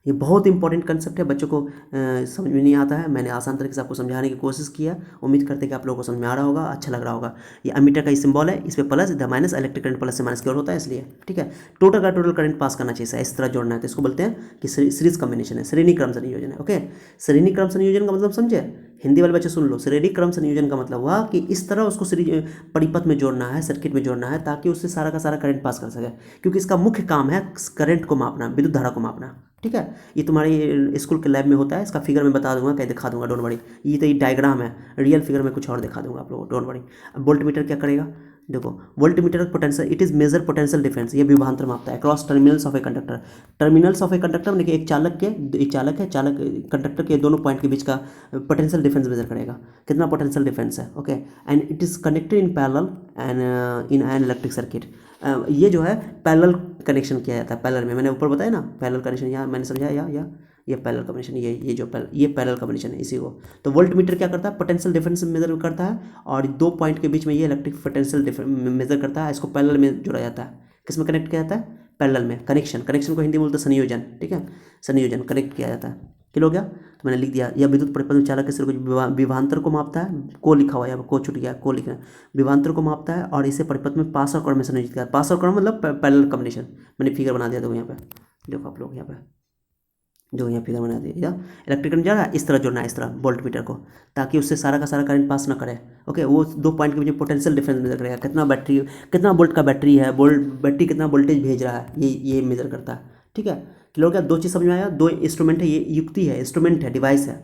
ये बहुत इंपॉर्टेंट कंसेप्ट है, बच्चों को समझ में नहीं आता है, मैंने आसान तरीके से आपको समझाने की कोशिश किया। उम्मीद करते हैं कि आप लोगों को समझ में आ रहा होगा, अच्छा लग रहा होगा। ये एमीटर का ही सिंबल है, इस पे प्लस इधर माइनस, इलेक्ट्रिक करंट प्लस से माइनस की ओर होता है, इसलिए। ठीक है, टोटल का टोटल करंट पास करना चाहिए, इस तरह जोड़ना है, तो इसको बोलते हैं कि सीरीज कॉम्बिनेशन है, श्रेणी क्रम संयोजन है। ओके, श्रेणी क्रम संयोजन का मतलब समझे? हिंदी वाले बच्चे सुन लो, श्रेणी क्रम संयोजन का मतलब हुआ कि इस तरह उसको सीरीज परिपथ में जोड़ना है, सर्किट में जोड़ना है, ताकि उससे सारा का सारा करंट पास कर सके, क्योंकि इसका मुख्य काम है करंट को मापना, विद्युत धारा को मापना। ठीक है, ये तुम्हारे स्कूल के लैब में होता है, इसका फिगर मैं बता दूंगा, कहीं दिखा दूंगा, डोंट वरी। ये तो ये डायग्राम है, रियल फिगर में कुछ और दिखा दूंगा आप लोगों को, डोंट वरी। अब वोल्ट मीटर क्या करेगा? देखो voltmeter potential, it is measure potential difference, ये विभवांतर मापता है cross terminals of a conductor. Terminals of a conductor मतलब एक चालक है, चालक कंडक्टर के दोनों पॉइंट के बीच का पोटेंशियल डिफरेंस मेजर करेगा, कितना पोटेंशियल डिफरेंस है। Okay, and it is connected in parallel and in an electric circuit. ये जो है पैरेलल कनेक्शन किया जाता है, पैरेलल में, मैंने ऊपर बताया ना पैरेलल कनेक्शन, यहाँ मैंने समझाया, ये पैरेलल कॉम्बिनेशन, ये जो ये पैरेलल कॉम्बिनेशन है इसी को। तो वोल्ट मीटर क्या करता है, पोटेंशियल डिफरेंस मेजर करता है, और दो पॉइंट के बीच में ये इलेक्ट्रिक पोटेंशियल मेजर करता है। इसको पैरेलल में जोड़ा जाता है, किस में कनेक्ट किया जाता है, पैरेलल में। कनेक्शन, कनेक्शन को हिंदी में बोलते हैं संयोजन, ठीक है, संयोजन, कनेक्ट किया जाता है। क्लियर हो गया। तो मैंने लिख दिया, यह विद्युत परिपथ में चालक के सिर को विभवांतर को मापता है, को लिखा हुआ है, यहाँ को छूट गया, को लिखना, विभवांतर को मापता है, और इसे परिपथ में पास और कोण में संयोजित किया। पास और कोण मतलब पैरेलल कॉम्बिनेशन। मैंने फिगर बना दिया, देखो यहाँ पे, देखो आप लोग यहाँ पे, जो यहाँ फिगर बना दिया, इलेक्ट्रिक करंट जा रहा है, इस तरह जोड़ना है, इस तरह वोल्ट मीटर को, ताकि उससे सारा का सारा करंट पास ना करे। ओके, वो दो पॉइंट के बीच पोटेंशियल डिफरेंस मेजर करेगा, कितना बैटरी, कितना वोल्ट का बैटरी है, बैटरी कितना वोल्टेज भेज रहा है, ये मेजर करता है, ठीक है। क्लियर हो गया। दो चीज़ समझ में आया, दो इंस्ट्रूमेंट है, ये युक्ति है, इंस्ट्रूमेंट है, डिवाइस है।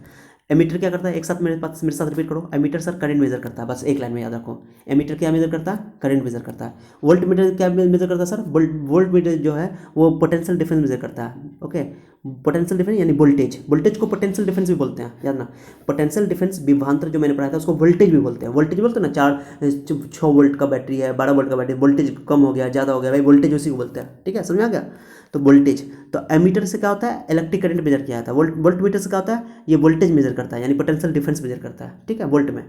एमीटर क्या करता है, एक साथ मेरे साथ रिपीट करो। एमीटर सर करंट मेजर करता है, बस एक लाइन में याद रखो। एमीटर क्या मेजर करता है, करंट मेजर करता है। वोल्ट मीटर क्या मेजर करता है सर, वोल्ट मीटर जो है वो पोटेंशियल डिफरेंस मेजर करता है। ओके, पोटेंशियल डिफरेंस यानी वोल्टेज, वोल्टेज को पोटेंशियल डिफरेंस भी बोलते हैं, याद ना। पोटेंशियल डिफरेंस विभवांतर जो मैंने पढ़ाया था उसको वोल्टेज भी बोलते हैं। वोल्टेज बोलते हैं ना, 6 वोल्ट का बैटरी है, 12 वोल्ट का बैटरी, वोल्टेज कम हो गया, ज़्यादा हो गया, भाई वोल्टेज उसी को बोलते हैं, ठीक है, समझ में आ गया। तो वोल्टेज, तो एमीटर से क्या होता है, इलेक्ट्रिक करंट मेजर किया जाता है। वोल्ट मीटर से क्या होता है, ये वोल्टेज मेजर करता है, यानी पोटेंशियल डिफरेंस मेजर करता है, ठीक है, वोल्ट में।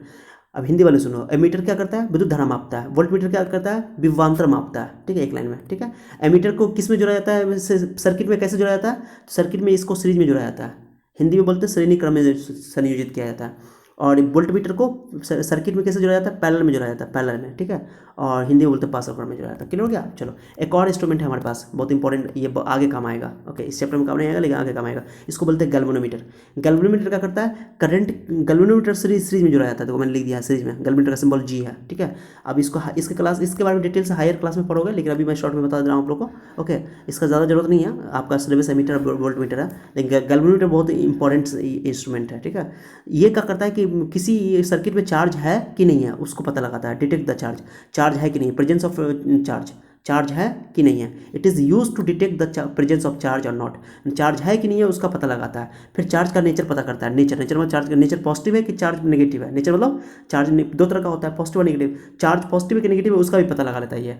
अब हिंदी वाले सुनो, एमीटर क्या करता है, विद्युत धारा मापता है। वोल्ट मीटर क्या करता है, विभवांतर मापता है, ठीक है, एक लाइन में, ठीक है। एमीटर को किस में जोड़ा जाता है, सर्किट में कैसे जोड़ा जाता है, सर्किट में इसको सीरीज में जोड़ा जाता है, हिंदी में बोलते हैं श्रेणी क्रम में संयोजित किया जाता है। और वोल्ट मीटर को सर्किट में कैसे जोड़ा जाता है, पैरेलल में जोड़ा जाता है, पैरेलल में, ठीक है, और हिंदी में बोलते हैं पास और कोण में जोड़ा जाता है। क्लियर हो गया। चलो, एक और इंस्ट्रूमेंट है हमारे पास, बहुत इंपॉर्टेंट, ये आगे काम आएगा। ओके, इस चैप्टर में काम नहीं आएगा लेकिन आगे काम आएगा। इसको बोलते हैं गैल्वेनोमीटर। गैल्वेनोमीटर क्या करता है, करंट, गैल्वेनोमीटर सीरीज में जोड़ा जाता है, देखो मैंने लिख दिया है सीरीज में, गैल्वेनोमीटर का सिंबल G है, ठीक है। अब इसको इसके बारे में डिटेल से हायर क्लास में पढ़ोगे, लेकिन अभी मैं शॉर्ट में बता दे रहा हूँ आप लोग को। ओके, इसका ज़्यादा जरूरत नहीं है, आपका सिलेबस एमीटर वोल्ट मीटर है, लेकिन गैल्वेनोमीटर बहुत इंपॉर्टेंट इंस्ट्रूमेंट है, ठीक है। ये क्या करता है कि किसी सर्किट में चार्ज है कि नहीं है उसको पता लगाता है, डिटेक्ट द चार्ज, चार्ज है कि नहीं, प्रेजेंस ऑफ चार्ज, चार्ज है कि नहीं है। It is use to detect the presence of charge और नॉट, चार्ज है कि नहीं है उसका पता लगाता है। फिर चार्ज का नेचर पता करता है, नेचर में चार्ज का नेचर पॉजिटिव है कि चार्ज नेगेटिव है। नेचर मतलब चार्ज दो तरह का होता है, पॉजिटिव और नेगेटिव, चार्ज पॉजिटिव है कि नेगेटिव है उसका भी पता लगा लेता है ये।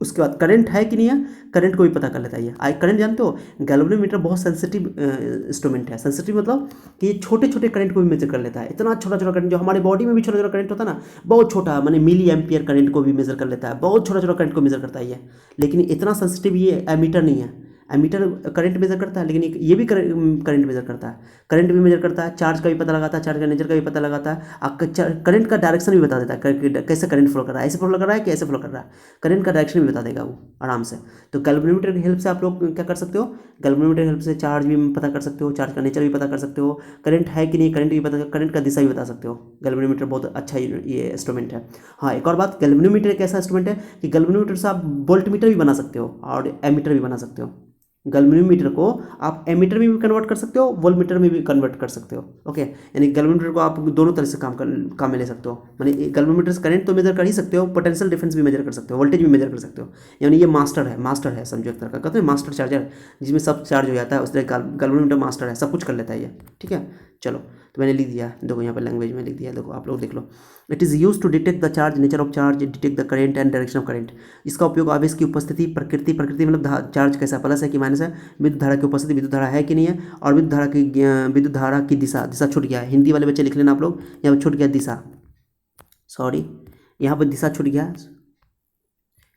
उसके बाद करंट है कि नहीं है, करंट को भी पता कर लेता है ये। करंट जानते हो, गैल्वेनोमीटर बहुत सेंसिटिव इंस्ट्रूमेंट है। सेंसिटिव मतलब कि ये छोटे छोटे करंट को भी मेजर कर लेता है। इतना छोटा छोटा करंट, जो हमारे बॉडी में भी छोटा छोटा करंट होता है ना, बहुत छोटा, माने मिली एम्पियर करंट को भी मेजर कर लेता है, बहुत छोटा छोटा करंट को मेजर करता है ये। लेकिन इतना सेंसिटिव ये एमीटर नहीं है। एमीटर करंट मेजर करता है, लेकिन ये भी करंट मेजर करता है, करंट भी मेजर करता है, चार्ज का भी पता लगाता है, चार्ज का नेचर का भी पता लगाता है, करंट का डायरेक्शन भी बता देता है, कैसे करंट फ्लो कर रहा है, ऐसे फ्लो कर रहा है कि ऐसे फ्लो कर रहा है, करंट का डायरेक्शन भी बता देगा वो आराम से। तो गैल्वेनोमीटर की हेल्प से आप लोग क्या कर सकते हो, गैल्वेनोमीटर की हेल्प से चार्ज भी पता कर सकते हो, चार्ज का नेचर भी पता कर सकते हो, करंट है कि नहीं, करंट भी पता, करंट का दिशा भी बता सकते हो। गैल्वेनोमीटर बहुत अच्छा ये इंस्ट्रूमेंट है। हाँ, एक और बात, गैल्वेनोमीटर एक ऐसा इंस्ट्रूमेंट है कि गैल्वेनोमीटर से आप वोल्ट मीटर भी बना सकते हो और एमीटर भी बना सकते हो। गैल्वेनोमीटर को आप एमीटर में भी कन्वर्ट कर सकते हो, वोल्ट मीटर में भी कन्वर्ट कर सकते हो। ओके, यानी गैल्वेनोमीटर को आप दोनों तरह से काम में ले सकते हो। माने गैल्वेनोमीटर से करंट तो मेजर कर ही सकते हो, पोटेंशियल डिफरेंस भी मेजर कर सकते हो, वोल्टेज भी मेजर कर सकते हो। यानी ये मास्टर है समझो, एक तरह का कहते हैं मास्टर चार्जर, जिसमें सब चार्ज हो जाता है, उस तरह गैल्वेनोमीटर मास्टर है, सब कुछ कर लेता है ये, ठीक है। चलो, तो मैंने लिख दिया, देखो यहाँ पर लैंग्वेज में लिख दिया, देखो आप लोग देख लो। It is use to detect the charge, nature of charge, detect the current and direction of current. इसका उपयोग आवेश की उपस्थिति, प्रकृति मतलब चार्ज कैसा, प्लस है कि माइनस है, विद्युत धारा की उपस्थिति, विद्युत धारा है कि नहीं है, और विद्युत धारा की दिशा, दिशा छूट गया है, हिंदी वाले बच्चे लिख लेना आप लोग, यहाँ पर छूट गया दिशा, सॉरी यहाँ पर दिशा छूट गया,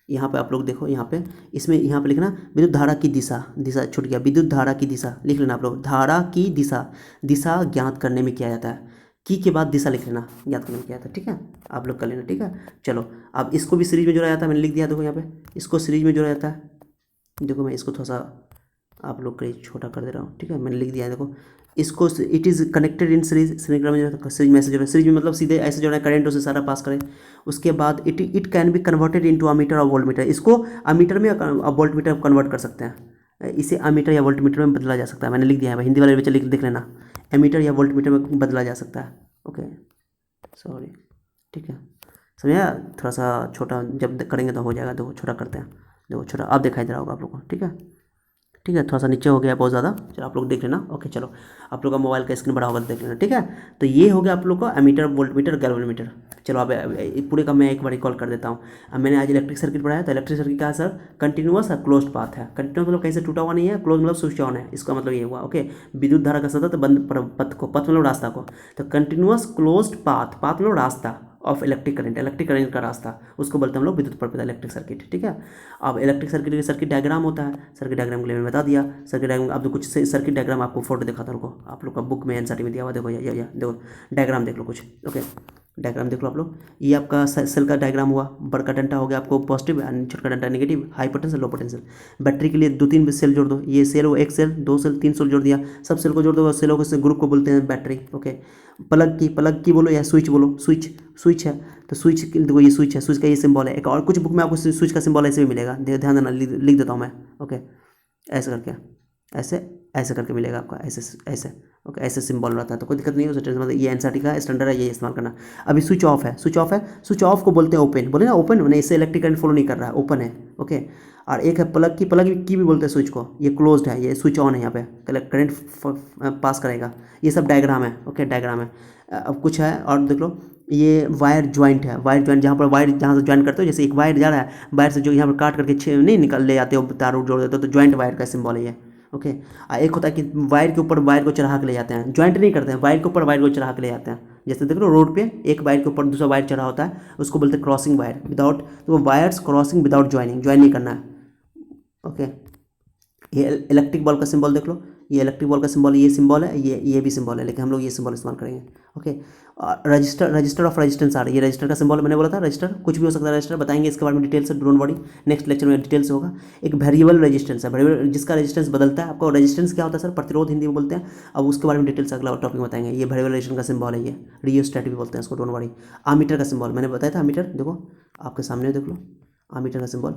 यहाँ पे आप लोग देखो, यहाँ पे इसमें यहाँ पे लिखना विद्युत धारा की दिशा, दिशा छूट गया, विद्युत धारा की दिशा लिख लेना आप लोग, धारा की दिशा, दिशा ज्ञात करने में किया जाता है, की के बाद दिशा लिख लेना, ज्ञात करने में किया जाता है, ठीक है, आप लोग कर लेना, ठीक है। चलो, अब इसको भी सीरीज में जोड़ा जाता है, मैंने लिख दिया, देखो यहाँ पे इसको सीरीज में जोड़ा जाता है। देखो मैं इसको थोड़ा सा आप लोग के लिए छोटा कर दे रहा हूँ, ठीक है, मैंने लिख दिया है, देखो इसको, it is connected in series, series में ऐसे जोड़ा, सीरीज में मतलब सीधे ऐसे जोड़ा, करंट उसे सारा पास करें। उसके बाद it can be converted into ammeter और वोल्ट मीटर, इसको अमीटर में वोल्ट मीटर कन्वर्ट कर सकते हैं, इसे अमीटर या वोल्ट मीटर में बदला जा सकता है। मैंने लिख दिया है, हिंदी वाले बच्चे लिख लेना, एमीटर या वोल्ट मीटर में बदला जा सकता है। ओके, सॉरी, ठीक है, समझा, थोड़ा सा छोटा जब करेंगे तो हो जाएगा, देखो छोटा करते हैं, देखो छोटा अब दिखाई दे रहा होगा आप लोग को, ठीक है। ठीक है, थोड़ा सा नीचे हो गया बहुत ज़्यादा, चलो आप लोग देख लेना। ओके चलो, आप लोग का मोबाइल का स्क्रीन बड़ा होगा तो देख लेना, ठीक है। तो ये हो गया आप लोग का एमीटर, वोल्टमीटर, गैल्वेनोमीटर। चलो अब पूरे का मैं एक बार रिकॉल कर देता हूँ। अब मैंने आज इलेक्ट्रिक सर्किट पढ़ाया, तो इलेक्ट्रिक सर्किट क्या है सर, कंटिन्यूअस और क्लोज्ड पाथ है। कंटिन्यूस मतलब कहीं से टूटा हुआ नहीं है, क्लोज मतलब स्विच ऑन है, इसका मतलब ये हुआ। ओके, विद्युत धारा का सतत बंद पथ को, पथ मतलब रास्ता को, तो कंटिन्यूस क्लोज्ड पाथ, पाथ मतलब रास्ता of electric current, electric current का रास्ता, उसको बोलते हैं हम लोग विद्युत प्रपथ, इलेक्ट्रिक सर्किट, ठीक है। अब इलेक्ट्रिक सर्किट के सर्किट डायग्राम होता है, सर्किट डायग्राम के लिए मैंने बता दिया। सर्किट डायग्राम, अब तो कुछ सर्किट डायग्राम आपको फोटो दिखाता हूँ, रुको, आप लोग का बुक में एनसीईआरटी में दिया हुआ, देखो ये देखो डायग्राम देख लो कुछ। ओके, डायग्राम देख लो आप लोग, ये आपका सेल का डायग्राम हुआ। बड़का डंडा हो गया आपको पॉजिटिव, छोटा डंडा negative, high potential, low potential. Battery के लिए 2-3 सेल जोड़ दो, ये सेल, वो एक सेल, 2 सेल, 3 सेल जोड़ दिया, सब सेल को जोड़ दो, सेलों के ग्रुप को बोलते हैं बैटरी। ओके, प्लग की बोलो या स्विच बोलो, स्विच है तो स्विच, देखो ये स्विच है, स्विच का ये सिंबल है। एक और कुछ बुक में आपको स्विच का सिंबल ऐसे भी मिलेगा, ध्यान देना, लिख देता हूँ मैं। ओके, ऐसे करके, ऐसे करके मिलेगा आपका, ऐसे। ओके, ऐसे सिंबल रहता है तो कोई दिक्कत नहीं है, उसे मतलब ये एनसीईआरटी का स्टैंडर्ड है, ये इस्तेमाल करना। अभी स्विच ऑफ है, स्विच ऑफ को बोलते हैं ओपन, बोले ना ओपन, मैंने इससे इलेक्ट्रिक करंट फ्लो नहीं कर रहा है, ओपन है। ओके, और एक है प्लग की भी बोलते हैं स्विच को, ये क्लोज्ड है, ये स्विच ऑन है, यहाँ पे करंट पास करेगा। ये सब डायग्राम है। ओके, डायग्राम है। अब कुछ है और देख लो, ये वायर ज्वाइंट है, वायर ज्वाइंट, जहाँ पर वायर जहाँ से ज्वाइन करते हो, जैसे एक वायर जा रहा है, वायर से जो यहाँ पर काट करके नहीं निकल ले जाते हो, तार जोड़ देते हो, तो ज्वाइंट वायर का सिंबल है ये। ओके, एक होता है कि वायर के ऊपर वायर को चढ़ा के ले जाते हैं, ज्वाइंट नहीं करते हैं, वायर के ऊपर वायर को चढ़ा के ले जाते हैं। जैसे देख लो रोड पे एक वायर के ऊपर दूसरा वायर चढ़ा होता है, उसको बोलते हैं क्रॉसिंग वायर, विदाउट, तो वो wires crossing without joining, join नहीं करना है। ओके, ये इलेक्ट्रिक बॉल का सिंबल देख लो, ये इलेक्ट्रिक बॉल का सिंबल, ये सिंबल है, ये भी सिंबल है, लेकिन हम लोग ये सिंबल इस्तेमाल करेंगे। ओके, रजिस्टर ऑफ रेजिस्टेंस आ रहा है, ये रजिस्टर का सिंबल मैंने बोला था, रजिस्टर कुछ भी हो सकता है, रजिस्टर बताएंगे इसके बारे में डिटेल से, डोंट वरी, नेक्स्ट लेक्चर में डिटेल से होगा। एक वेरिएबल रेजिस्टेंस है, वेरिएबल जिसका रेजिस्टेंस बदलता है। आपको रेजिस्टेंस क्या होता है सर, प्रतिरोध हिंदी में बोलते हैं, अब उसके बारे में डिटेल से अगला टॉपिक में बताएंगे। ये वेरिएबल रेजिस्टेंस का सिंबल है, ये रियोस्टेट भी बोलते हैं इसको, डोंट वरी। आमीटर का सिंबल मैंने बताया था, आमीटर देखो आपके सामने, देख लो आमीटर का सिंबल,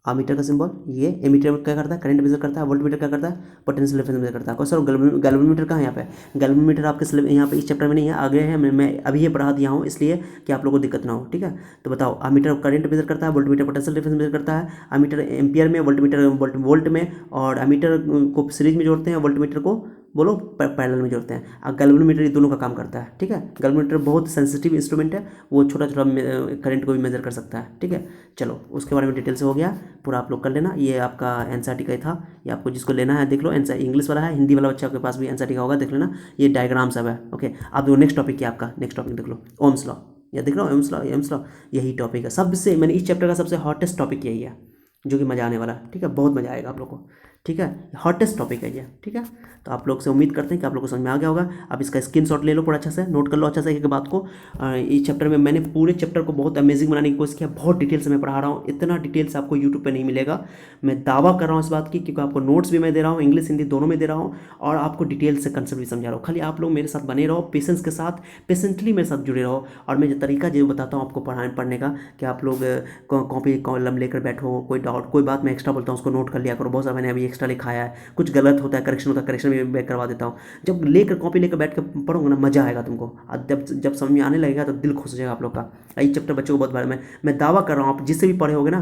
आमीटर का सिंबल। ये एमीटर क्या करता है, करंट मेजर करता है। वोल्टमीटर क्या करता है, पोटेंशियल डिफरेंस मेजर करता है। सर गैल्वेनोमीटर कहाँ है, यहाँ पे गैल्वेनोमीटर आपके यहाँ पे इस चैप्टर में नहीं है, आगे है, मैं अभी ये पढ़ा दिया हूँ, इसलिए कि आप लोगों को दिक्कत ना हो, ठीक है। तो बताओ, आमीटर करंट मेजर करता है, वोल्टमीटर पोटेंशियल डिफरेंस मेजर करता है। आमीटर एम्पियर में, वोल्टमीटर वोल्ट में, और आमीटर को सीरीज में जोड़ते हैं, वोल्टमीटर को बोलो पैरेलल में जोड़ते हैं। और गैल्वेनोमीटर ये दोनों का काम करता है, ठीक है। गैल्वेनोमीटर बहुत सेंसिटिव इंस्ट्रूमेंट है, वो छोटा छोटा करंट को भी मेजर कर सकता है, ठीक है। चलो उसके बारे में डिटेल से हो गया, पूरा आप लोग कर लेना। ये आपका एनसीईआरटी का ही था, ये आपको जिसको लेना है देख लो, एनसीईआरटी इंग्लिश वाला है, हिंदी वाला बच्चा आपके पास भी एनसीईआरटी का होगा, देख लेना। ये डायग्राम सब है। ओके, आप देखो नेक्स्ट टॉपिक क्या आपका, नेक्स्ट टॉपिक देख लो, ओम्स लॉ, या देख लो ओम्स लॉ, यही टॉपिक है सबसे, मैंने इस चैप्टर का सबसे हॉटेस्ट टॉपिक यही है, जो कि मज़ा आने वाला है, ठीक है, बहुत मज़ा आएगा आप लोग को, ठीक है। हॉटेस्ट टॉपिक है ये, ठीक है। तो आप लोग से उम्मीद करते हैं कि आप लोग को समझ में आ गया होगा। आप इसका स्क्रीनशॉट ले लो, पूरा अच्छा से नोट कर लो अच्छे से एक बात को। इस चैप्टर में मैंने पूरे चैप्टर को बहुत अमेजिंग बनाने की कोशिश किया, बहुत डिटेल से मैं पढ़ा रहा हूँ, इतना डिटेल से आपको यूट्यूब पे नहीं मिलेगा। मैं दावा कर रहा हूँ इस बात की, क्योंकि आपको नोट्स भी मैं दे रहा हूँ, इंग्लिश हिंदी दोनों में दे रहा हूँ, और आपको डिटेल से कंसेप्ट भी समझा रहा हूँ। खाली आप लोग मेरे साथ बने रहो, पेशेंस के साथ, पेशेंटली मेरे साथ जुड़े रहो, और मैं जो तरीका जो बताता हूँ आपको पढ़ने का, कि आप लोग कॉपी कॉलम लेकर बैठो, कोई डाउट कोई बात मैं एक्स्ट्रा बोलता हूँ उसको नोट कर लिया करो। बहुत सारा मैंने अभी एक्स्ट्रा लिखाया है, कुछ गलत होता है, करेक्शन होता है, करेक्शन भी मैं करवा देता हूँ। जब लेकर कॉपी लेकर बैठ कर पढ़ोगे ना, मज़ा आएगा तुमको, और जब समझ में आने लगेगा तो दिल खुश हो जाएगा आप लोग का। ये चैप्टर बच्चों को बहुत बार मैं दावा कर रहा हूँ, आप जिससे भी पढ़े होगे ना,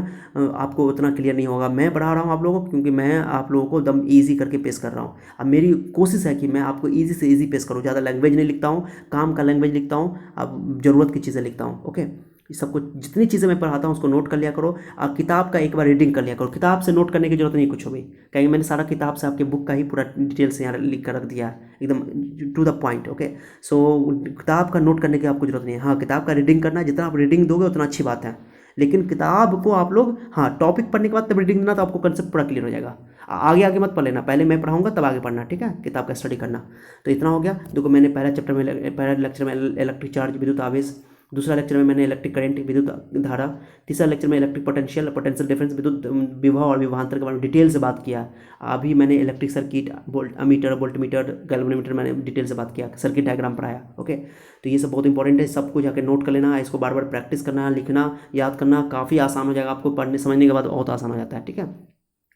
आपको उतना क्लियर नहीं होगा। मैं पढ़ा रहा हूँ आप लोगों को, क्योंकि मैं आप लोगों को एकदम ईजी करके पेश कर रहा हूँ। अब मेरी कोशिश है कि मैं आपको ईजी से ईजी पेश करूँ, ज़्यादा लैंग्वेज नहीं लिखता हूँ, काम का लैंग्वेज लिखता हूँ, अब ज़रूरत की चीज़ें लिखता हूँ। ओके, सब कुछ जितनी चीज़ें मैं पढ़ाता हूँ उसको नोट कर लिया करो, और किताब का एक बार रीडिंग कर लिया करो। किताब से नोट करने की जरूरत नहीं कुछ हो भी, कहेंगे मैंने सारा किताब से आपके बुक का ही पूरा डिटेल से यहाँ लिख कर रख दिया है, एकदम टू द पॉइंट। ओके, सो किताब का नोट करने की आपको जरूरत नहीं है। हाँ, किताब का रीडिंग करना, जितना आप रीडिंग दोगे उतना अच्छी बात है, लेकिन किताब को आप लोग, हाँ, टॉपिक पढ़ने के बाद तब रीडिंग देना, तो आपको कंसेप्ट पूरा क्लियर हो जाएगा। आगे आगे मत पढ़ लेना, पहले मैं पढ़ाऊंगा तब आगे पढ़ना, ठीक है, किताब का स्टडी करना। तो इतना हो गया। देखो मैंने पहला चैप्टर में, पहला लेक्चर में इलेक्ट्रिक चार्ज विद्युत आवेश, दूसरा लेक्चर में मैंने इलेक्ट्रिक करंट विद्युत धारा, तीसरा लेक्चर में इलेक्ट्रिक पोटेंशियल डिफरेंस विद्युत विभव और विभवांतर के बारे में डिटेल से बात किया। अभी मैंने electric circuit, ammeter, voltmeter, galvanometer मैंने डिटेल से बात किया, सर्किट डायग्राम पढ़ाया। ओके, तो ये सब बहुत इंपॉर्टेंट है, सबको जाकर नोट कर लेना, इसको बार बार प्रैक्टिस करना, लिखना, याद करना, काफ़ी आसान हो जाएगा आपको, पढ़ने समझने के बाद बहुत आसान हो जाता है, ठीक है।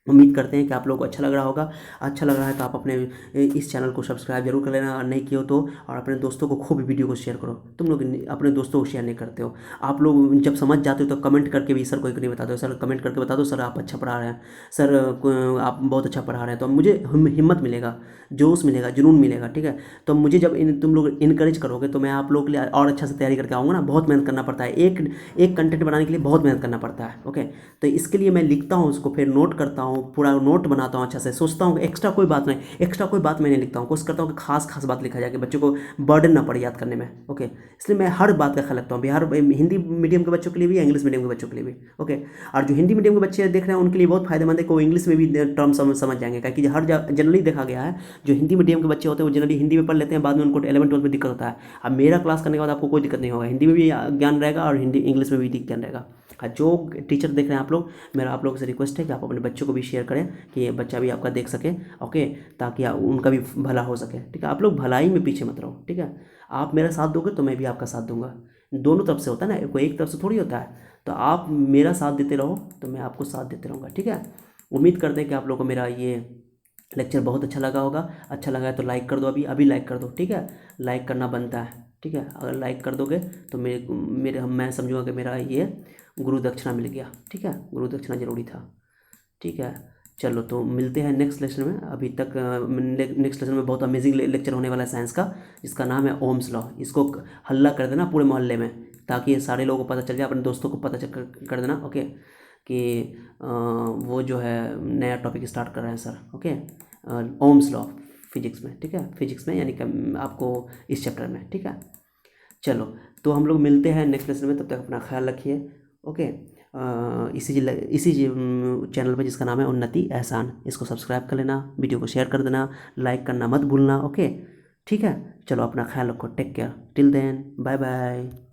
उम्मीद करते हैं कि आप लोगों को अच्छा लग रहा होगा। अच्छा लग रहा है तो आप अपने इस चैनल को सब्सक्राइब जरूर कर लेना, और नहीं किया हो तो। और अपने दोस्तों को खूब वीडियो को शेयर करो। तुम लोग अपने दोस्तों को शेयर नहीं करते हो। आप लोग जब समझ जाते हो तो कमेंट करके भी सर को नहीं बताते हो। सर कमेंट करके बता दो, सर आप अच्छा पढ़ा रहे हैं, सर आप बहुत अच्छा पढ़ा रहे हैं, तो मुझे हिम्मत मिलेगा, जोश मिलेगा, जुनून मिलेगा। ठीक है, तो मुझे जब तुम लोग इनकरेज करोगे तो मैं आप लोगों के लिए और अच्छा से तैयारी करके आऊँगा ना। बहुत मेहनत करना पड़ता है, एक एक कंटेंट बनाने के लिए बहुत मेहनत करना पड़ता है। ओके, तो इसके लिए मैं लिखता हूँ उसको, फिर नोट करता हूँ, पूरा नोट बनाता हूँ अच्छा से, सोचता हूँ कि एक्स्ट्रा कोई बात नहीं, एक्स्ट्रा कोई बात मैं नहीं लिखता हूँ, कोशिश करता हूँ कि खास खास बात लिखा जाए कि बच्चों को बर्डन ना पड़े याद करने में। ओके, इसलिए मैं हर बात का ख्याल रखता हूँ, बिहार हिंदी मीडियम के बच्चों के लिए भी, इंग्लिश मीडियम के बच्चों के लिए भी। ओके, और जो हिंदी मीडियम के बच्चे देख रहे हैं उनके लिए बहुत फायदेमंद है कि वो इंग्लिश में भी टर्म समझ जाएंगे, क्योंकि हर जनरली देखा गया है जो हिंदी मीडियम के बच्चे होते हैं वो जनरली हिंदी में पढ़ लेते हैं, बाद में उनको 11 12 में दिक्कत होता है। अब मेरा क्लास करने के बाद आपको कोई दिक्कत नहीं होगा, हिंदी में भी ज्ञान रहेगा और हिंदी इंग्लिश में भी ज्ञान रहेगा। हाँ, जो टीचर देख रहे हैं आप लोग, मेरा आप लोगों से रिक्वेस्ट है कि आप अपने बच्चों को भी शेयर करें कि ये बच्चा भी आपका देख सके। ओके, ताकि उनका भी भला हो सके। ठीक है, आप लोग भलाई में पीछे मत रहो। ठीक है, आप मेरा साथ दोगे तो मैं भी आपका साथ दूंगा। दोनों तरफ से होता है ना, कोई एक तरफ से थोड़ी होता है। तो आप मेरा साथ देते रहो तो मैं आपको साथ देते रहूँगा। ठीक है, उम्मीद करते हैं कि आप लोगों को मेरा ये लेक्चर बहुत अच्छा लगा होगा। अच्छा लगा है तो लाइक कर दो, अभी अभी लाइक कर दो। ठीक है, लाइक करना बनता है। ठीक है, अगर लाइक कर दोगे तो मेरे मेरे मैं समझूंगा कि मेरा ये गुरु दक्षिणा मिल गया। ठीक है, गुरु दक्षिणा जरूरी था। ठीक है, चलो तो मिलते हैं नेक्स्ट लेसन में। अभी तक नेक्स्ट लेसन में बहुत अमेजिंग लेक्चर होने वाला है साइंस का, जिसका नाम है ओम्स लॉ। इसको हल्ला कर देना पूरे मोहल्ले में, ताकि ये सारे लोगों को पता चल जाए, अपने दोस्तों को पता चल कर देना। ओके, कि वो जो है नया टॉपिक स्टार्ट कर रहे हैं sir. Okay, Ohm's law physics में। ठीक है, फिजिक्स में यानी कि आपको इस चैप्टर में। ठीक है, चलो तो हम लोग मिलते हैं नेक्स्ट लेसन में, तब तक अपना ख्याल रखिए। ओके, इसी चैनल पे जिसका नाम है उन्नति एहसान, इसको सब्सक्राइब कर लेना, वीडियो को शेयर कर देना, लाइक करना मत भूलना। ओके, ठीक है, चलो अपना ख्याल रखो, take care, till then, bye bye.